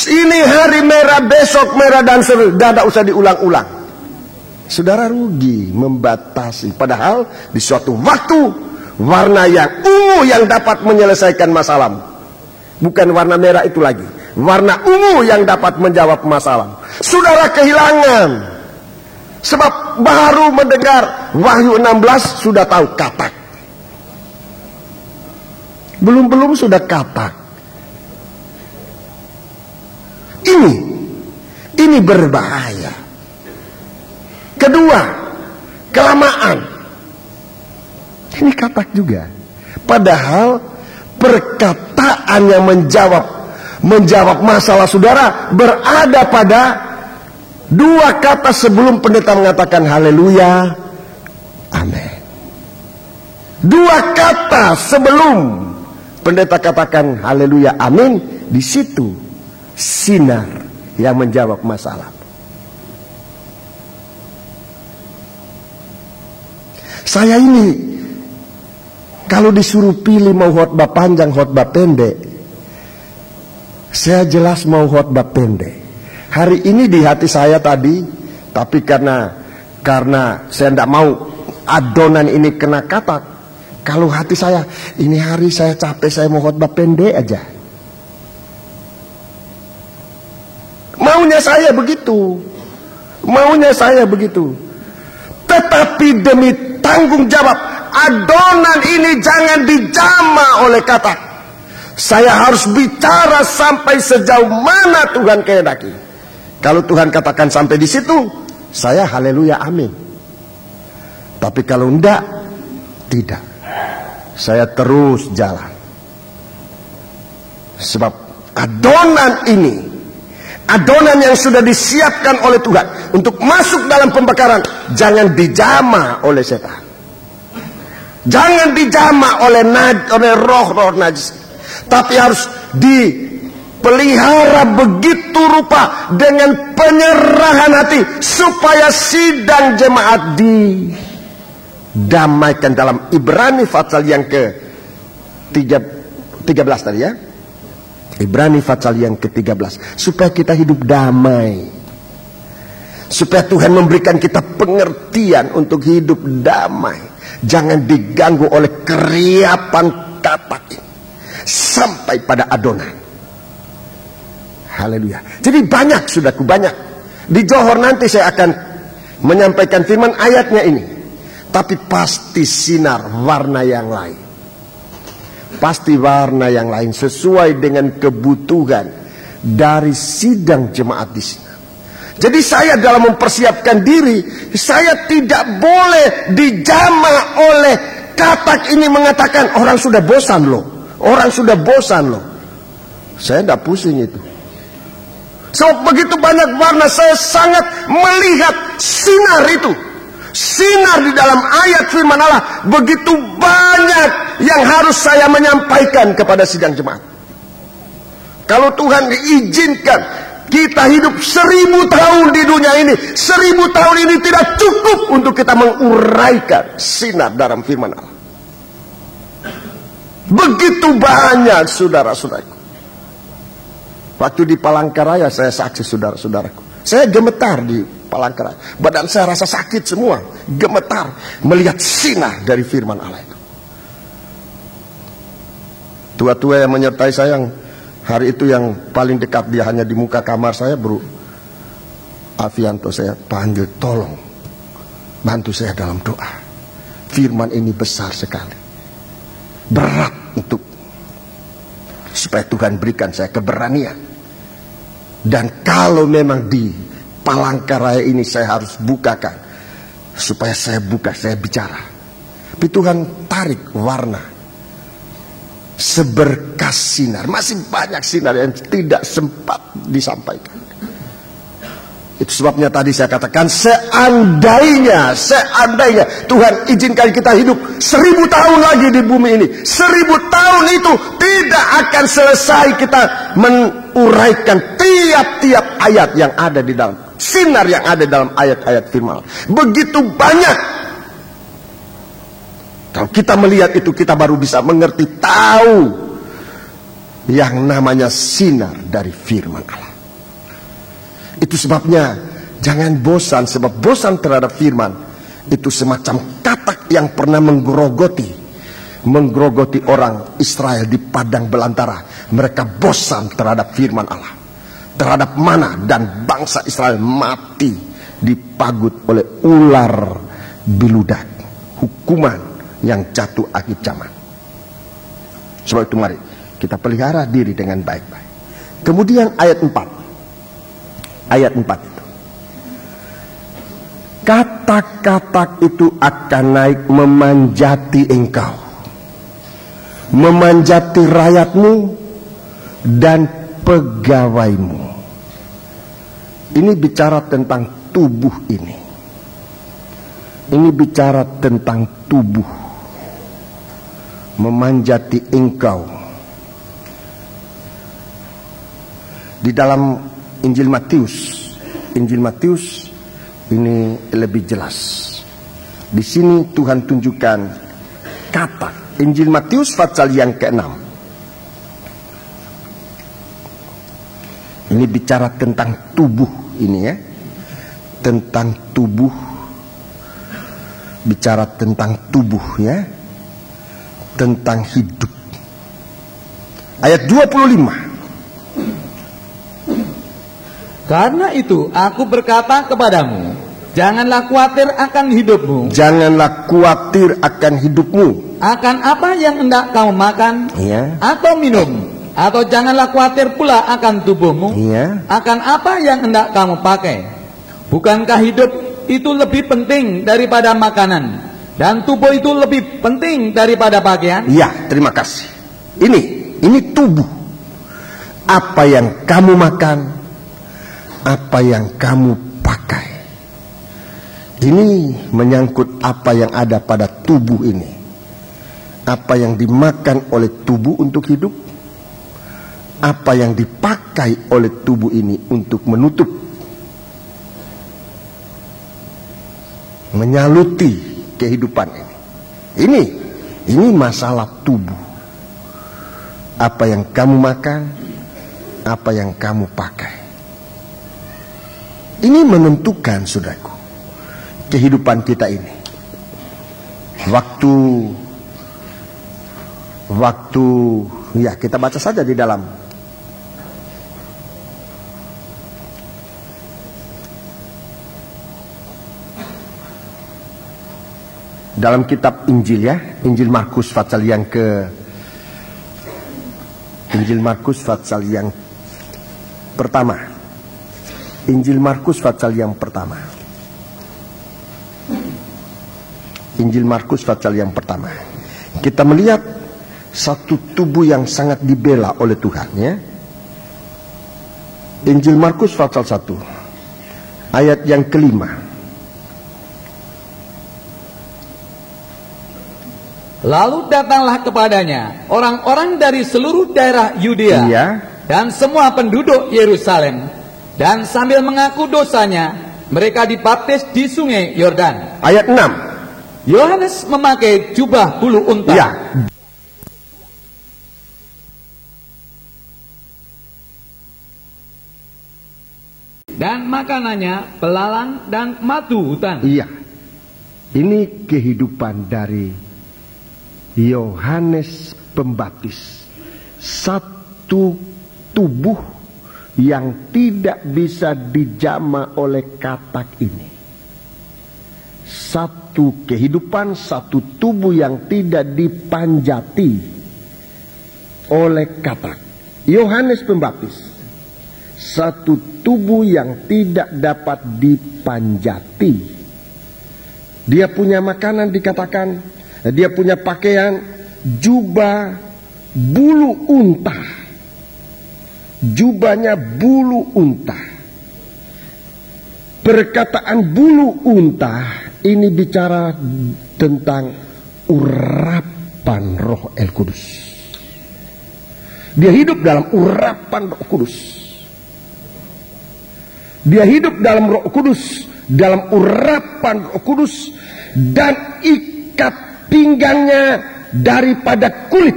Speaker 1: Ini hari merah, besok merah, dan tidak usah diulang-ulang. Saudara rugi membatasi. Padahal di suatu waktu warna yang ungu yang dapat menyelesaikan masalah. Bukan warna merah itu lagi. Warna ungu yang dapat menjawab masalah. Saudara kehilangan. Sebab baru mendengar Wahyu 16 sudah tahu katak. Belum sudah katak. Ini berbahaya. Kedua, kelamaan. Ini katak juga. Padahal perkataan yang menjawab masalah saudara berada pada dua kata sebelum pendeta mengatakan haleluya, amin. Dua kata sebelum pendeta katakan haleluya, amin, di situ sinar yang menjawab masalah. Saya ini kalau disuruh pilih mau khotbah panjang, khotbah pendek, saya jelas mau khotbah pendek. Hari ini di hati saya tadi, tapi karena saya tidak mau adonan ini kena katak. Kalau hati saya, ini hari saya capek, saya mau khotbah pendek aja. Maunya saya begitu. Tetapi demi tanggung jawab, adonan ini jangan dijama oleh kata. Saya harus bicara sampai sejauh mana Tuhan kehendaki. Kalau Tuhan katakan sampai di situ, saya haleluya amin. Tapi kalau tidak. Saya terus jalan. Sebab adonan ini, adonan yang sudah disiapkan oleh Tuhan untuk masuk dalam pembakaran, jangan dijama oleh setan. Jangan dijama oleh roh-roh najis. Tapi harus dipelihara begitu rupa dengan penyerahan hati, supaya sidang jemaat didamaikan. Dalam Ibrani pasal yang ke-13 tadi ya. Ibrani pasal yang ke-13, supaya kita hidup damai, supaya Tuhan memberikan kita pengertian untuk hidup damai, jangan diganggu oleh keriapan katak ini sampai pada adonan. Haleluya. Jadi banyak, saudaraku, banyak. Di Johor nanti saya akan menyampaikan firman ayatnya ini, tapi pasti sinar warna yang lain. Pasti warna yang lain sesuai dengan kebutuhan dari sidang jemaat di sini. Jadi saya dalam mempersiapkan diri, saya tidak boleh dijama oleh katak ini mengatakan orang sudah bosan loh. Orang sudah bosan loh. Saya tidak pusing itu. Sebab begitu banyak warna, saya sangat melihat sinar itu. Sinar di dalam ayat firman Allah, begitu banyak yang harus saya menyampaikan kepada sidang jemaat. Kalau Tuhan diizinkan kita hidup 1000 tahun di dunia ini, 1000 tahun ini tidak cukup untuk kita menguraikan sinar dalam firman Allah. Begitu banyak saudara-saudaraku. Waktu di Palangkaraya saya saksi, saudara-saudaraku. Saya gemetar di Palangkaraya. Badan saya rasa sakit semua. Gemetar melihat sinar dari firman Allah itu. Tua-tua yang menyertai saya yang hari itu yang paling dekat, dia hanya di muka kamar saya, Bro Avianto, saya panggil, tolong bantu saya dalam doa. Firman ini besar sekali. Berat untuk supaya Tuhan berikan saya keberanian. Dan kalau memang di Palangkaraya ini saya harus bukakan, supaya saya buka, saya bicara. Tapi Tuhan tarik warna seberkas sinar. Masih banyak sinar yang tidak sempat disampaikan. Itu sebabnya tadi saya katakan, seandainya Tuhan izinkan kita hidup 1000 tahun lagi di bumi ini, 1000 tahun itu tidak akan selesai kita menguraikan tiap-tiap ayat yang ada di dalam sinar yang ada dalam ayat-ayat firman. Begitu banyak. Kalau kita melihat itu, kita baru bisa mengerti, tahu yang namanya sinar dari firman Allah. Itu sebabnya jangan bosan, sebab bosan terhadap firman itu semacam katak yang pernah menggerogoti orang Israel di padang belantara. Mereka bosan terhadap firman Allah, terhadap mana, dan bangsa Israel mati dipagut oleh ular biludak, hukuman yang jatuh akhir zaman. Sebab itu mari kita pelihara diri dengan baik-baik. Kemudian ayat 4 itu, kata-kata itu akan naik memanjati engkau, memanjati rakyatmu dan pegawaimu. Ini bicara tentang tubuh ini. Ini bicara tentang tubuh. Memanjati engkau. Di dalam Injil Matius ini lebih jelas. Di sini Tuhan tunjukkan kata. Injil Matius pasal yang ke-6. Ini bicara tentang tubuh ini ya. Tentang tubuh. Bicara tentang tubuh ya. Tentang hidup. Ayat 25.
Speaker 2: Karena itu aku berkata kepadamu, janganlah khawatir akan hidupmu.
Speaker 1: Janganlah khawatir akan hidupmu.
Speaker 2: Akan apa yang hendak kamu makan
Speaker 1: Ya.
Speaker 2: atau minum. Atau janganlah khawatir pula akan tubuhmu.
Speaker 1: Ya.
Speaker 2: Akan apa yang hendak kamu pakai. Bukankah hidup itu lebih penting daripada makanan, dan tubuh itu lebih penting daripada pakaian?
Speaker 1: Ya, terima kasih. Ini tubuh. Apa yang kamu makan, apa yang kamu pakai. Ini menyangkut apa yang ada pada tubuh ini. Apa yang dimakan oleh tubuh untuk hidup, apa yang dipakai oleh tubuh ini untuk menutup, menyaluti kehidupan ini. Ini masalah tubuh. Apa yang kamu makan, apa yang kamu pakai. Ini menentukan, saudaraku, kehidupan kita ini. Waktu ya, kita baca saja di dalam kitab Injil ya, Injil Markus pasal yang pertama. Injil Markus pasal yang pertama. Injil Markus pasal yang pertama. Kita melihat satu tubuh yang sangat dibela oleh Tuhan ya. Injil Markus pasal 1 ayat yang ke-5.
Speaker 2: Lalu datanglah kepadanya orang-orang dari seluruh daerah Yudea
Speaker 1: Iya.
Speaker 2: dan semua penduduk Yerusalem, dan sambil mengaku dosanya mereka dibaptis di sungai Yordan.
Speaker 1: Ayat 6.
Speaker 2: Yohanes memakai jubah bulu unta.
Speaker 1: Ya.
Speaker 2: Dan makanannya belalang dan madu hutan.
Speaker 1: Iya. Ini kehidupan dari Yohanes Pembaptis. Satu tubuh yang tidak bisa dijama oleh katak ini. Satu kehidupan, satu tubuh yang tidak dipanjati oleh katak. Yohanes Pembaptis, satu tubuh yang tidak dapat dipanjati. Dia punya makanan, dikatakan, dia punya pakaian, jubah bulu unta. Jubahnya bulu unta. Perkataan bulu unta ini bicara tentang urapan Roh El Kudus. Dia hidup dalam urapan Roh Kudus. Dia hidup dalam Roh Kudus, dalam urapan Roh Kudus, dan ikat pinggangnya daripada kulit.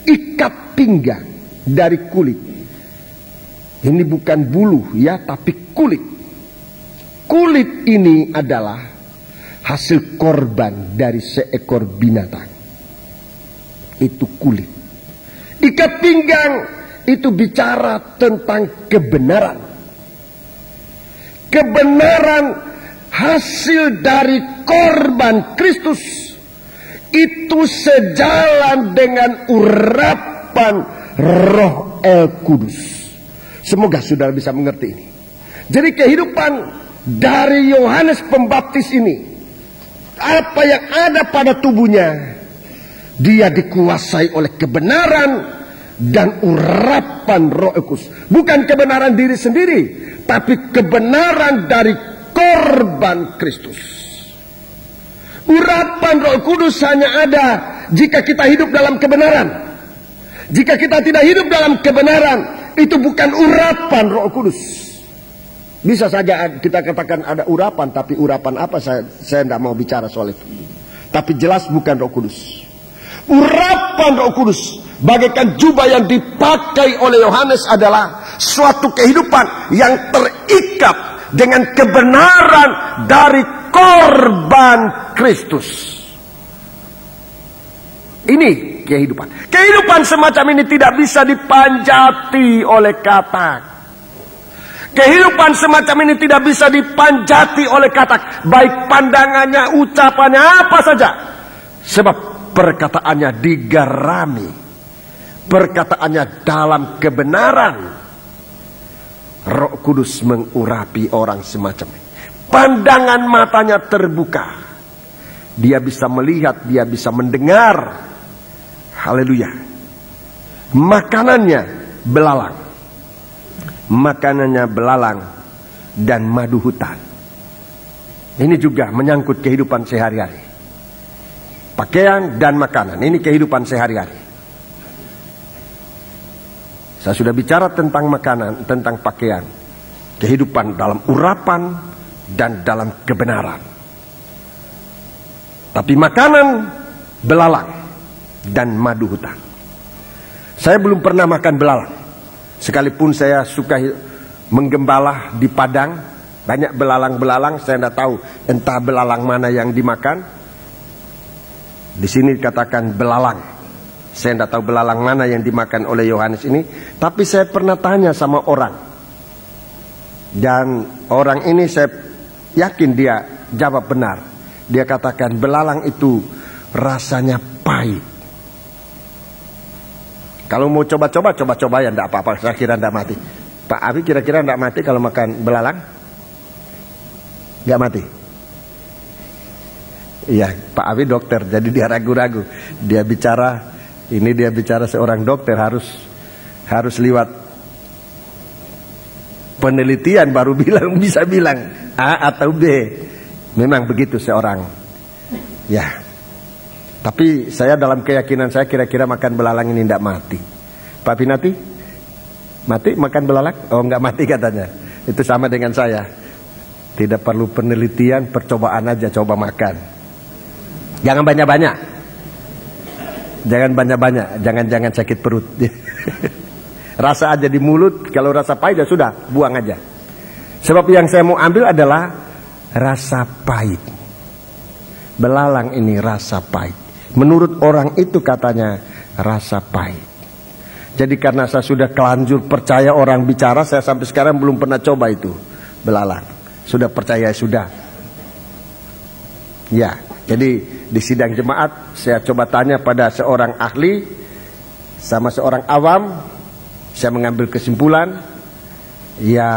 Speaker 1: ikat pinggang dari kulit. Ini bukan bulu ya, tapi kulit. Kulit ini adalah hasil korban dari seekor binatang. Itu kulit. Ikat pinggang itu bicara tentang kebenaran. Kebenaran hasil dari korban Kristus itu sejalan dengan urapan Roh Kudus. Semoga saudara bisa mengerti ini. Jadi kehidupan dari Yohanes Pembaptis ini, apa yang ada pada tubuhnya, dia dikuasai oleh kebenaran dan urapan Roh Kudus. Bukan kebenaran diri sendiri, tapi kebenaran dari korban Kristus. Urapan Roh Kudus hanya ada jika kita hidup dalam kebenaran. Jika kita tidak hidup dalam kebenaran, itu bukan urapan Roh Kudus. Bisa saja kita katakan ada urapan, tapi urapan apa saya tidak mau bicara soal itu. Tapi jelas bukan Roh Kudus. Urapan Roh Kudus bagaikan jubah yang dipakai oleh Yohanes adalah suatu kehidupan yang terikat dengan kebenaran dari korban Kristus. Ini kehidupan. Kehidupan semacam ini tidak bisa dipanjati oleh katak. Kehidupan semacam ini tidak bisa dipanjati oleh katak. Baik pandangannya, ucapannya, apa saja. Sebab perkataannya digarami. Perkataannya dalam kebenaran. Roh Kudus mengurapi orang semacam ini. Pandangan matanya terbuka. Dia bisa melihat, dia bisa mendengar. Haleluya. Makanannya belalang. Makanannya belalang dan madu hutan. Ini juga menyangkut kehidupan sehari-hari. Pakaian dan makanan, ini kehidupan sehari-hari. Saya sudah bicara tentang makanan, tentang pakaian. Kehidupan dalam urapan dan dalam kebenaran. Tapi makanan belalang dan madu hutan. Saya belum pernah makan belalang. Sekalipun saya suka menggembala di padang, banyak belalang-belalang, saya tidak tahu entah belalang mana yang dimakan. Di sini dikatakan belalang. Saya tidak tahu belalang mana yang dimakan oleh Yohanes ini. Tapi saya pernah tanya sama orang. Dan orang ini saya yakin dia jawab benar. Dia katakan belalang itu rasanya pahit. Kalau mau coba-coba ya, enggak apa-apa, saya kira enggak mati. Pak Abi kira-kira enggak mati kalau makan belalang? Enggak mati? Iya, Pak Abi dokter, jadi dia ragu-ragu. Dia bicara seorang dokter, harus lewat penelitian baru bisa bilang A atau B. Memang begitu seorang. Ya. Tapi saya dalam keyakinan saya kira-kira makan belalang ini tidak mati. Pak Pinati? Mati makan belalang? Oh enggak mati katanya. Itu sama dengan saya. Tidak perlu penelitian, percobaan aja coba makan. Jangan banyak-banyak. Jangan banyak-banyak. Jangan sakit perut. Rasa aja di mulut. Kalau rasa pahit ya sudah, buang aja. Sebab yang saya mau ambil adalah rasa pahit. Belalang ini rasa pahit. Menurut orang itu katanya rasa pahit. Jadi karena saya sudah kelanjur percaya orang bicara, saya sampai sekarang belum pernah coba itu belalang. Sudah percaya sudah. Ya, jadi di sidang jemaat saya coba tanya pada seorang ahli sama seorang awam. Saya mengambil kesimpulan, ya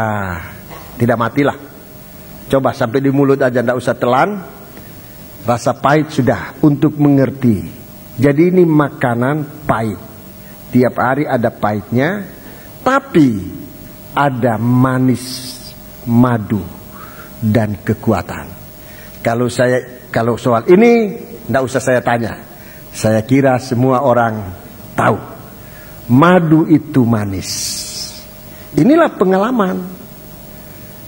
Speaker 1: tidak matilah. Coba sampai di mulut aja, tidak usah telan. Rasa pahit sudah untuk mengerti. Jadi ini makanan pahit. Tiap hari ada pahitnya, tapi ada manis, madu, dan kekuatan. Kalau soal ini tidak usah saya tanya. Saya kira semua orang tahu. Madu itu manis. Inilah pengalaman.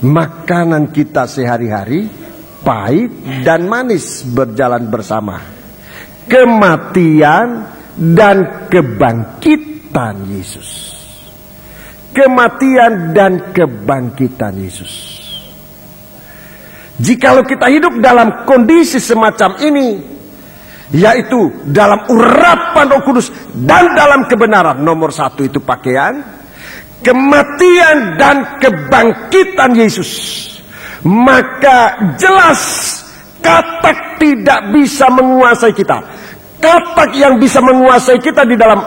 Speaker 1: Makanan kita sehari-hari pahit dan manis berjalan bersama. Kematian dan kebangkitan Yesus. Kematian dan kebangkitan Yesus. Jikalau kita hidup dalam kondisi semacam ini, yaitu dalam urapan Roh Kudus dan dalam kebenaran, nomor satu itu pakaian, kematian dan kebangkitan Yesus, maka jelas katak tidak bisa menguasai kita. Katak yang bisa menguasai kita di dalam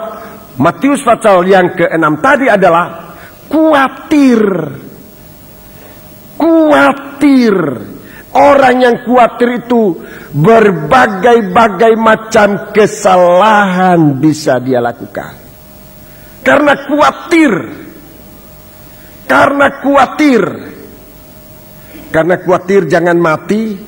Speaker 1: Matius pasal yang ke-6 tadi adalah khawatir. Khawatir. Orang yang khawatir itu berbagai-bagai macam kesalahan bisa dia lakukan. Karena khawatir. Karena khawatir. Karena khawatir jangan mati.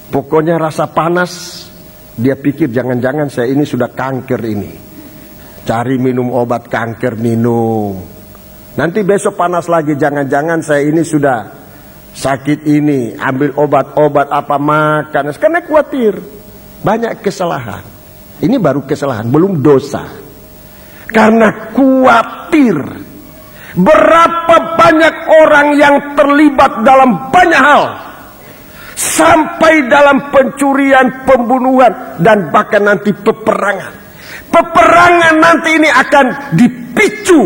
Speaker 1: Pokoknya rasa panas, dia pikir jangan-jangan saya ini sudah kanker ini. Cari minum obat kanker, minum. Nanti besok panas lagi, jangan-jangan saya ini sudah sakit ini. Ambil obat-obat apa, makan. Karena khawatir. Banyak kesalahan. Ini baru kesalahan, belum dosa. Karena khawatir. Berapa banyak orang yang terlibat dalam banyak hal. Sampai dalam pencurian, pembunuhan, dan bahkan nanti peperangan. Peperangan nanti ini akan dipicu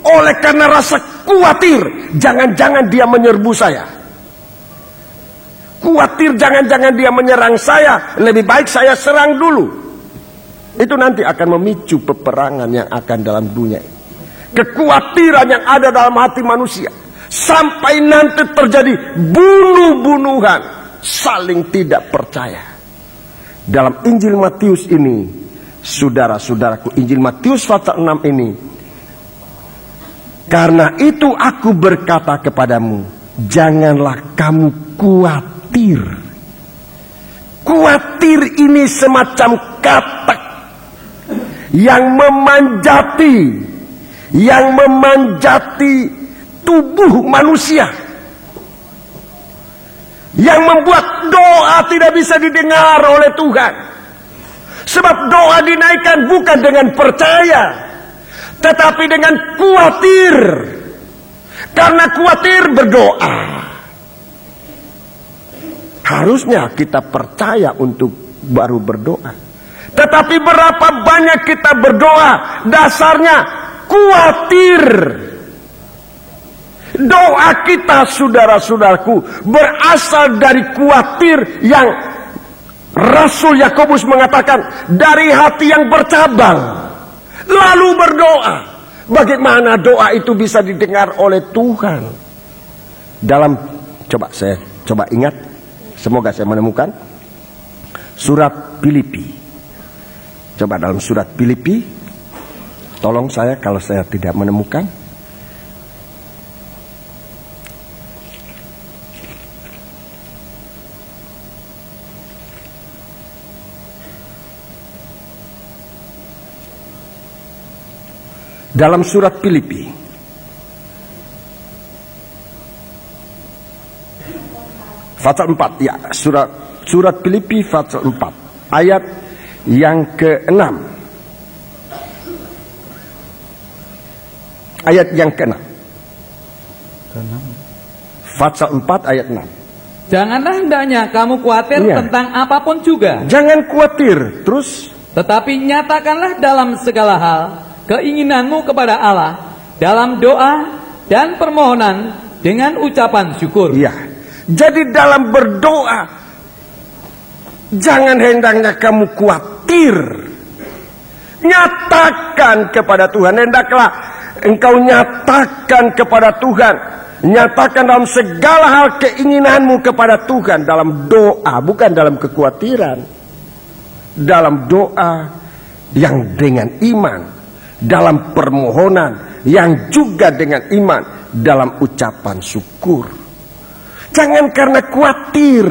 Speaker 1: oleh karena rasa khawatir. Jangan-jangan dia menyerbu saya. Khawatir jangan-jangan dia menyerang saya. Lebih baik saya serang dulu. Itu nanti akan memicu peperangan yang akan dalam dunia ini. Kekhawatiran yang ada dalam hati manusia. Sampai nanti terjadi bunuh-bunuhan. Saling tidak percaya. Dalam Injil Matius ini, saudara-saudaraku, Injil Matius pasal 6 ini, karena itu aku berkata kepadamu, janganlah kamu khawatir. Khawatir ini semacam katak yang memanjati tubuh manusia. Yang membuat doa tidak bisa didengar oleh Tuhan. Sebab doa dinaikkan bukan dengan percaya, tetapi dengan khawatir. Karena khawatir berdoa. Harusnya kita percaya untuk baru berdoa. Tetapi berapa banyak kita berdoa dasarnya khawatir. Doa kita, saudara-saudaraku, berasal dari khawatir yang Rasul Yakobus mengatakan dari hati yang bercabang. Lalu berdoa. Bagaimana doa itu bisa didengar oleh Tuhan? Coba ingat, semoga saya menemukan surat Filipi. Coba dalam surat Filipi, tolong saya kalau saya tidak menemukan. Dalam surat Filipi pasal 4, ya, surat Filipi pasal 4 ayat yang ke-6. Ayat yang ke-6. Pasal 4 ayat 6.
Speaker 2: Janganlah hendaknya kamu khawatir tentang apapun juga.
Speaker 1: Jangan khawatir, terus.
Speaker 2: Tetapi nyatakanlah dalam segala hal keinginanmu kepada Allah dalam doa dan permohonan dengan ucapan syukur.
Speaker 1: Iya. Jadi dalam berdoa jangan hendaknya kamu khawatir. Nyatakan kepada Tuhan. Hendaklah engkau nyatakan kepada Tuhan. Nyatakan dalam segala hal keinginanmu kepada Tuhan dalam doa, bukan dalam kekhawatiran. Dalam doa yang dengan iman. Dalam permohonan yang juga dengan iman, dalam ucapan syukur. Jangan karena khawatir.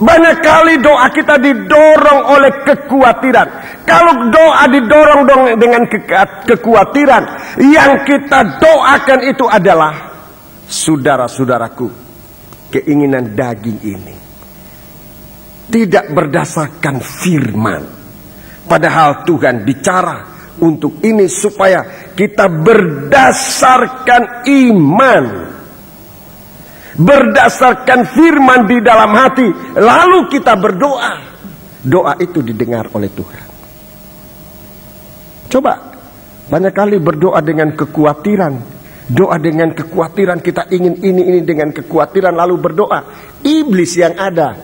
Speaker 1: Banyak kali doa kita didorong oleh kekhawatiran. Kalau doa didorong dengan kekhawatiran, yang kita doakan itu adalah, saudara-saudaraku, keinginan daging ini. tidak berdasarkan firman. Padahal Tuhan bicara untuk ini supaya kita berdasarkan iman, berdasarkan firman di dalam hati, lalu kita berdoa. Doa itu didengar oleh Tuhan. Coba, banyak kali berdoa dengan kekhawatiran. Doa dengan kekhawatiran, kita ingin ini dengan kekhawatiran lalu berdoa. Iblis yang ada,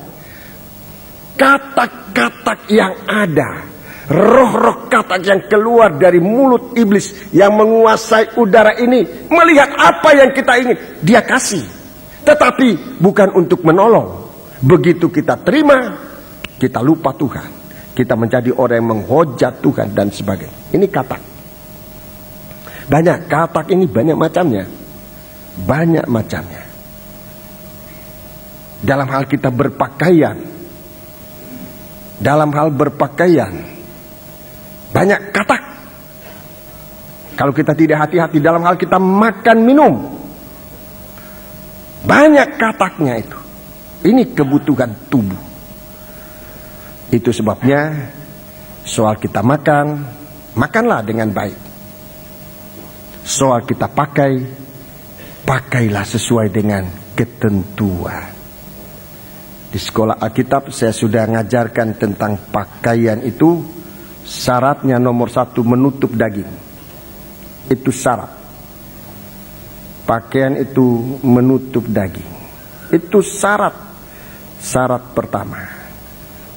Speaker 1: kata-kata yang ada, roh-roh kata yang keluar dari mulut iblis yang menguasai udara ini, melihat apa yang kita ingin, dia kasih. Tetapi bukan untuk menolong. Begitu kita terima, kita lupa Tuhan. Kita menjadi orang yang menghujat Tuhan dan sebagainya. Ini katak. Banyak katak ini, banyak macamnya. Banyak macamnya. Dalam hal kita berpakaian, dalam hal berpakaian, banyak katak. Kalau kita tidak hati-hati dalam hal kita makan minum, banyak kataknya itu. Ini kebutuhan tubuh. Itu sebabnya soal kita makan, makanlah dengan baik. Soal kita pakai, pakailah sesuai dengan ketentuan. Di sekolah Alkitab saya sudah mengajarkan tentang pakaian itu. Syaratnya nomor 1, menutup daging. Itu syarat. Pakaian itu menutup daging. Itu syarat. Syarat pertama.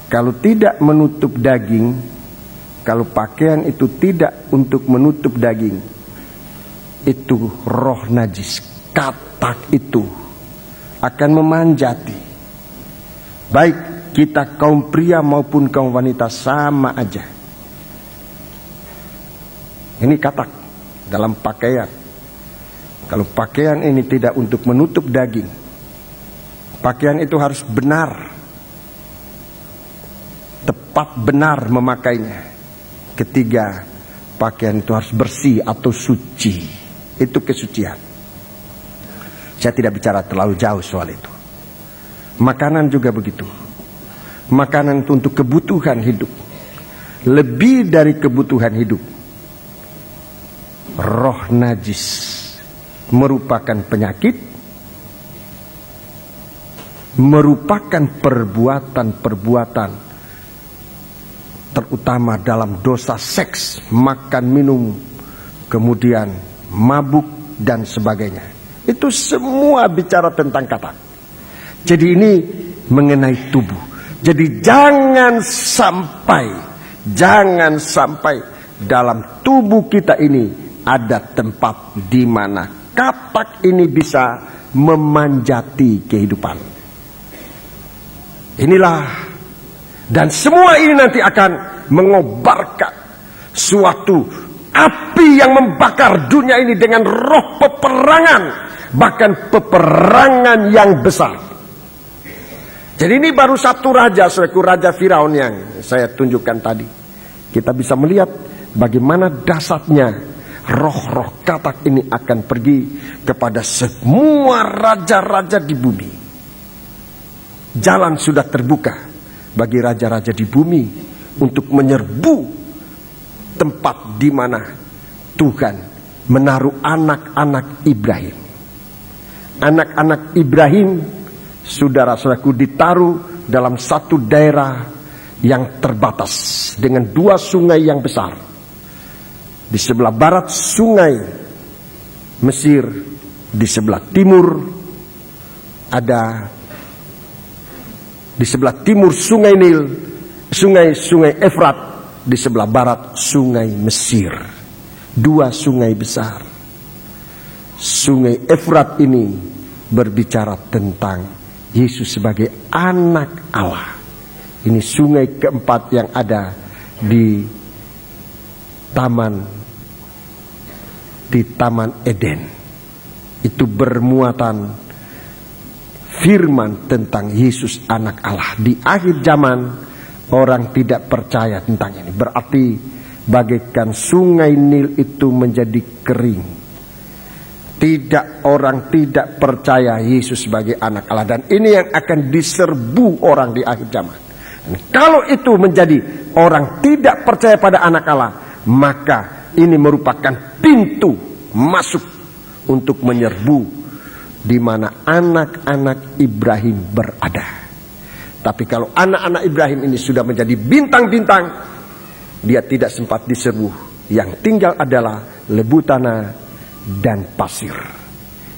Speaker 1: Kalau tidak menutup daging, kalau pakaian itu tidak untuk menutup daging, itu roh najis, katak itu akan memanjati. Baik kita kaum pria maupun kaum wanita sama aja. Ini katak dalam pakaian. Kalau pakaian ini tidak untuk menutup daging, pakaian itu harus benar, tepat benar memakainya. Ketiga, pakaian itu harus bersih atau suci. Itu kesucian. Saya tidak bicara terlalu jauh soal itu. Makanan juga begitu. Makanan itu untuk kebutuhan hidup. Lebih dari kebutuhan hidup. Roh najis merupakan penyakit, merupakan perbuatan-perbuatan, terutama dalam dosa seks, makan minum, kemudian mabuk dan sebagainya. Itu semua bicara tentang katak. Jadi ini mengenai tubuh. Jadi jangan sampai dalam tubuh kita ini ada tempat di mana katak ini bisa memanjati kehidupan. Inilah, dan semua ini nanti akan mengobarkan suatu api yang membakar dunia ini dengan roh peperangan, bahkan peperangan yang besar. Jadi ini baru satu raja, Raja Firaun yang saya tunjukkan tadi. Kita bisa melihat bagaimana dahsyatnya roh-roh katak ini akan pergi kepada semua raja-raja di bumi. Jalan sudah terbuka bagi raja-raja di bumi untuk menyerbu tempat di mana Tuhan menaruh anak-anak Ibrahim. Anak-anak Ibrahim, saudara-saudaraku, ditaruh dalam satu daerah yang terbatas dengan 2 sungai yang besar. Di sebelah barat sungai Mesir, di sebelah timur ada, di sebelah timur sungai Nil, sungai Efrat, di sebelah barat sungai Mesir. 2 sungai besar. Sungai Efrat ini berbicara tentang Yesus sebagai anak Allah. Ini sungai keempat yang ada di Taman Eden. Itu bermuatan firman tentang Yesus anak Allah. Di akhir zaman orang tidak percaya tentang ini. Berarti bagaikan sungai Nil itu menjadi kering. Orang tidak percaya Yesus sebagai anak Allah. Dan ini yang akan diserbu orang di akhir zaman. Kalau itu menjadi orang tidak percaya pada anak Allah, maka ini merupakan pintu masuk untuk menyerbu di mana anak-anak Ibrahim berada. Tapi kalau anak-anak Ibrahim ini sudah menjadi bintang-bintang, dia tidak sempat diserbu. Yang tinggal adalah lebu tanah dan pasir.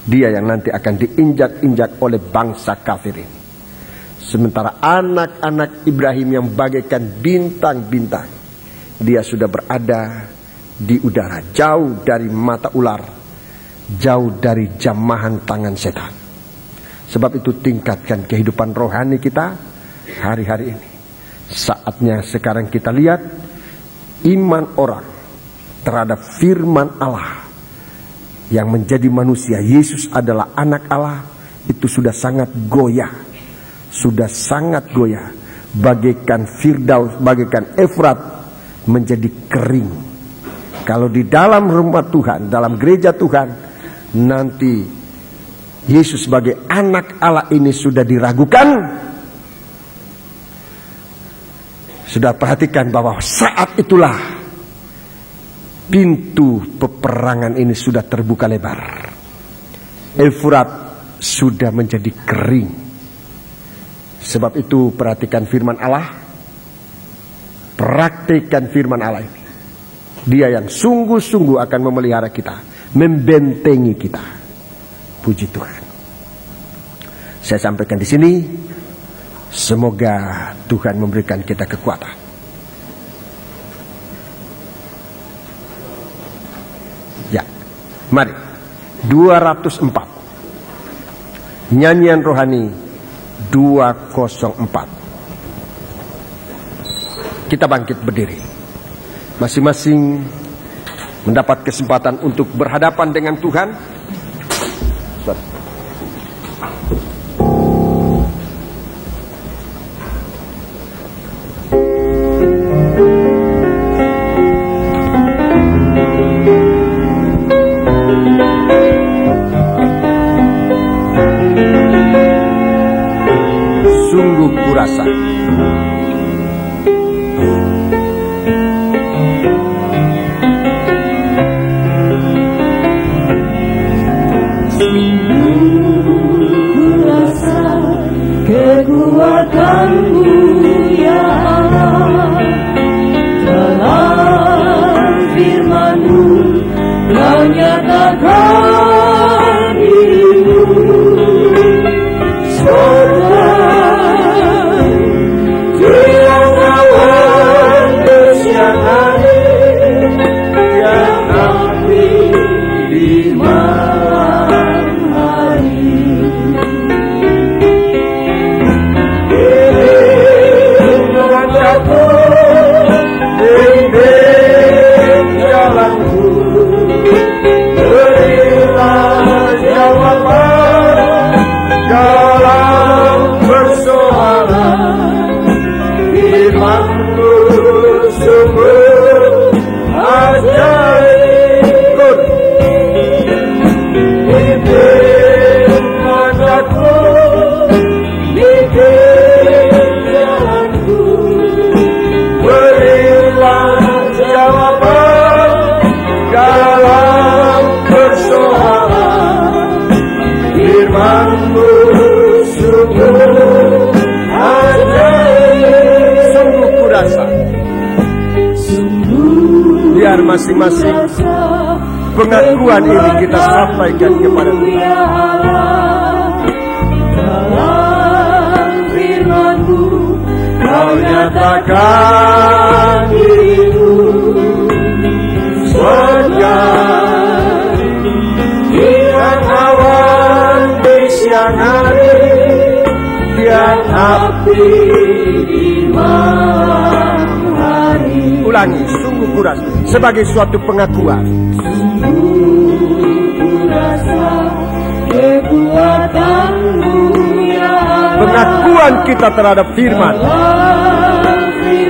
Speaker 1: Dia yang nanti akan diinjak-injak oleh bangsa kafir ini. Sementara anak-anak Ibrahim yang bagaikan bintang-bintang, dia sudah berada di udara, jauh dari mata ular, jauh dari jamahan tangan setan. Sebab itu tingkatkan kehidupan rohani kita hari-hari ini. Saatnya sekarang kita lihat iman orang terhadap firman Allah yang menjadi manusia. Yesus adalah anak Allah, itu sudah sangat goyah. Sudah sangat goyah, bagaikan Firdaus, bagaikan Efrat menjadi kering. Kalau di dalam rumah Tuhan, dalam gereja Tuhan, nanti Yesus sebagai anak Allah ini sudah diragukan. Sudah perhatikan bahwa saat itulah pintu peperangan ini sudah terbuka lebar. Efrat sudah menjadi kering. Sebab itu perhatikan firman Allah, praktikkan firman Allah ini. Dia yang sungguh-sungguh akan memelihara kita, membentengi kita. Puji Tuhan. Saya sampaikan di sini, semoga Tuhan memberikan kita kekuatan. Ya, mari 204 nyanyian rohani 204. Kita bangkit berdiri. Masing-masing mendapat kesempatan untuk berhadapan dengan Tuhan. Sungguh kurasa
Speaker 3: kekuatan-Mu ya Allah, dalam firman-Mu Kau nyatakan diri-Mu.
Speaker 1: Biar masing-masing pengakuan ini kita sampaikan kepada Tuhan.
Speaker 3: Dalam firman-Mu Kau nyatakan diri-Mu. Segar kian awan di siang hari, kian api di malam hari.
Speaker 1: Ulangi, sungguh kuras sebagai suatu pengakuan.
Speaker 3: Sungguh kurasa kekuatan-Mu ya Allah.
Speaker 1: Pengakuan kita terhadap firman,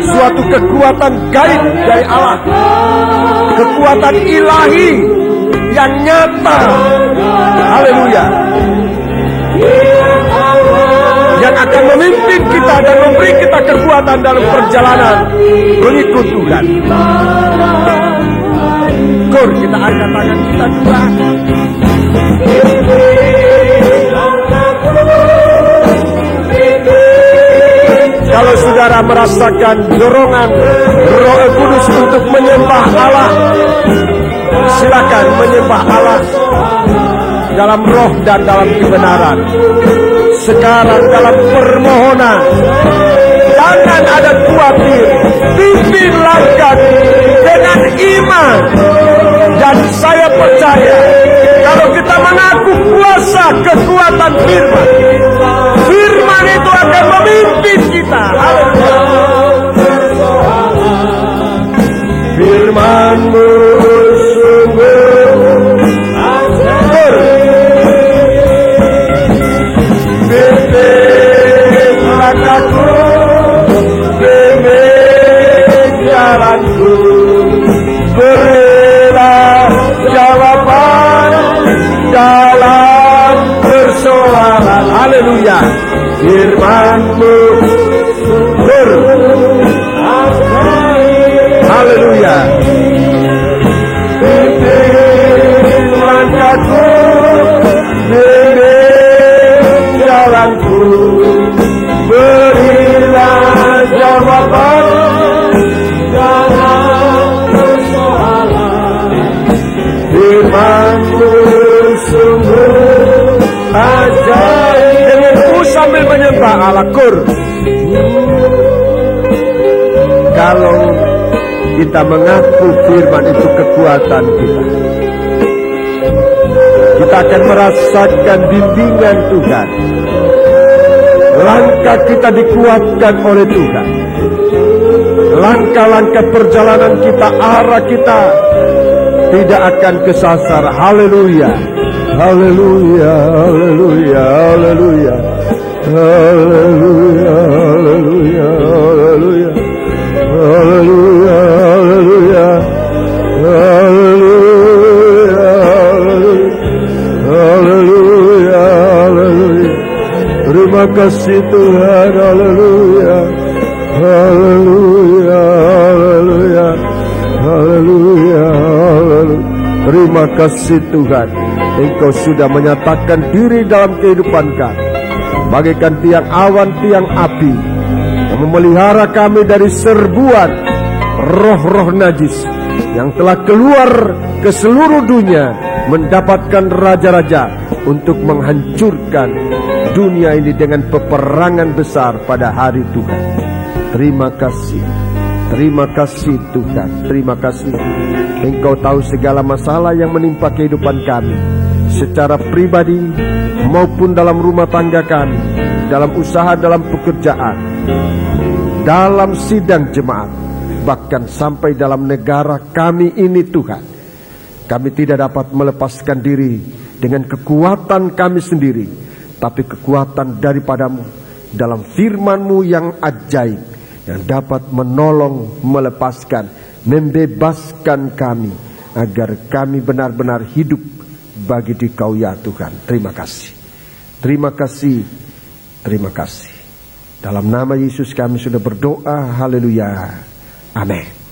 Speaker 1: suatu kekuatan gaib dari Allah, kekuatan ilahi yang nyata. Haleluya. yang akan memimpin kita dan memberi kita kekuatan dalam perjalanan mengikut Tuhan. Kur, kita angkat tangan kita dua. Kalau saudara merasakan dorongan Roh Kudus untuk menyembah Allah, silakan menyembah Allah dalam roh dan dalam kebenaran. Sekarang dalam permohonan, jangan ada khawatir, pimpin langkah dengan iman. Dan saya percaya kalau kita mengaku kuasa kekuatan firman, firman itu akan memimpin kita. Firman-Mu sungguh ajar, pimpin langkahku, bimbing jalanku, berilah jawaban dalam persoalan. Haleluya. Firman-Mu haleluya. Pimpin langkahku, bimbing jalanku, berilah jawaban dalam persoalan. Firman-Mu sungguh ajaib. Denganku sambil menyembah Allah. Kur, kalau kita mengaku firman itu kekuatan kita, kita akan merasakan bimbingan Tuhan. Langkah kita dikuatkan oleh Tuhan. Langkah-langkah perjalanan kita, arah kita tidak akan kesasar. Haleluya. Haleluya. Haleluya. Haleluya. Haleluya. Haleluya. Haleluya. Haleluya, haleluya, haleluya, haleluya, haleluya. Terima kasih Tuhan, haleluya, haleluya, haleluya, haleluya, haleluya. Terima kasih Tuhan, Engkau sudah menyatakan diri dalam kehidupan kami, bagaikan tiang awan, tiang api, yang memelihara kami dari serbuan roh-roh najis yang telah keluar ke seluruh dunia mendapatkan raja-raja untuk menghancurkan dunia ini dengan peperangan besar pada hari Tuhan. Terima kasih Tuhan, terima kasih. Engkau tahu segala masalah yang menimpa kehidupan kami, secara pribadi maupun dalam rumah tangga kami, dalam usaha, dalam pekerjaan, dalam sidang jemaat, bahkan sampai dalam negara kami ini Tuhan. Kami tidak dapat melepaskan diri dengan kekuatan kami sendiri, tapi kekuatan daripadamu dalam firman-Mu yang ajaib, yang dapat menolong, melepaskan, membebaskan kami, agar kami benar-benar hidup bagi Dikau ya Tuhan. Terima kasih, terima kasih, terima kasih. Dalam nama Yesus kami sudah berdoa. Haleluya. Amin.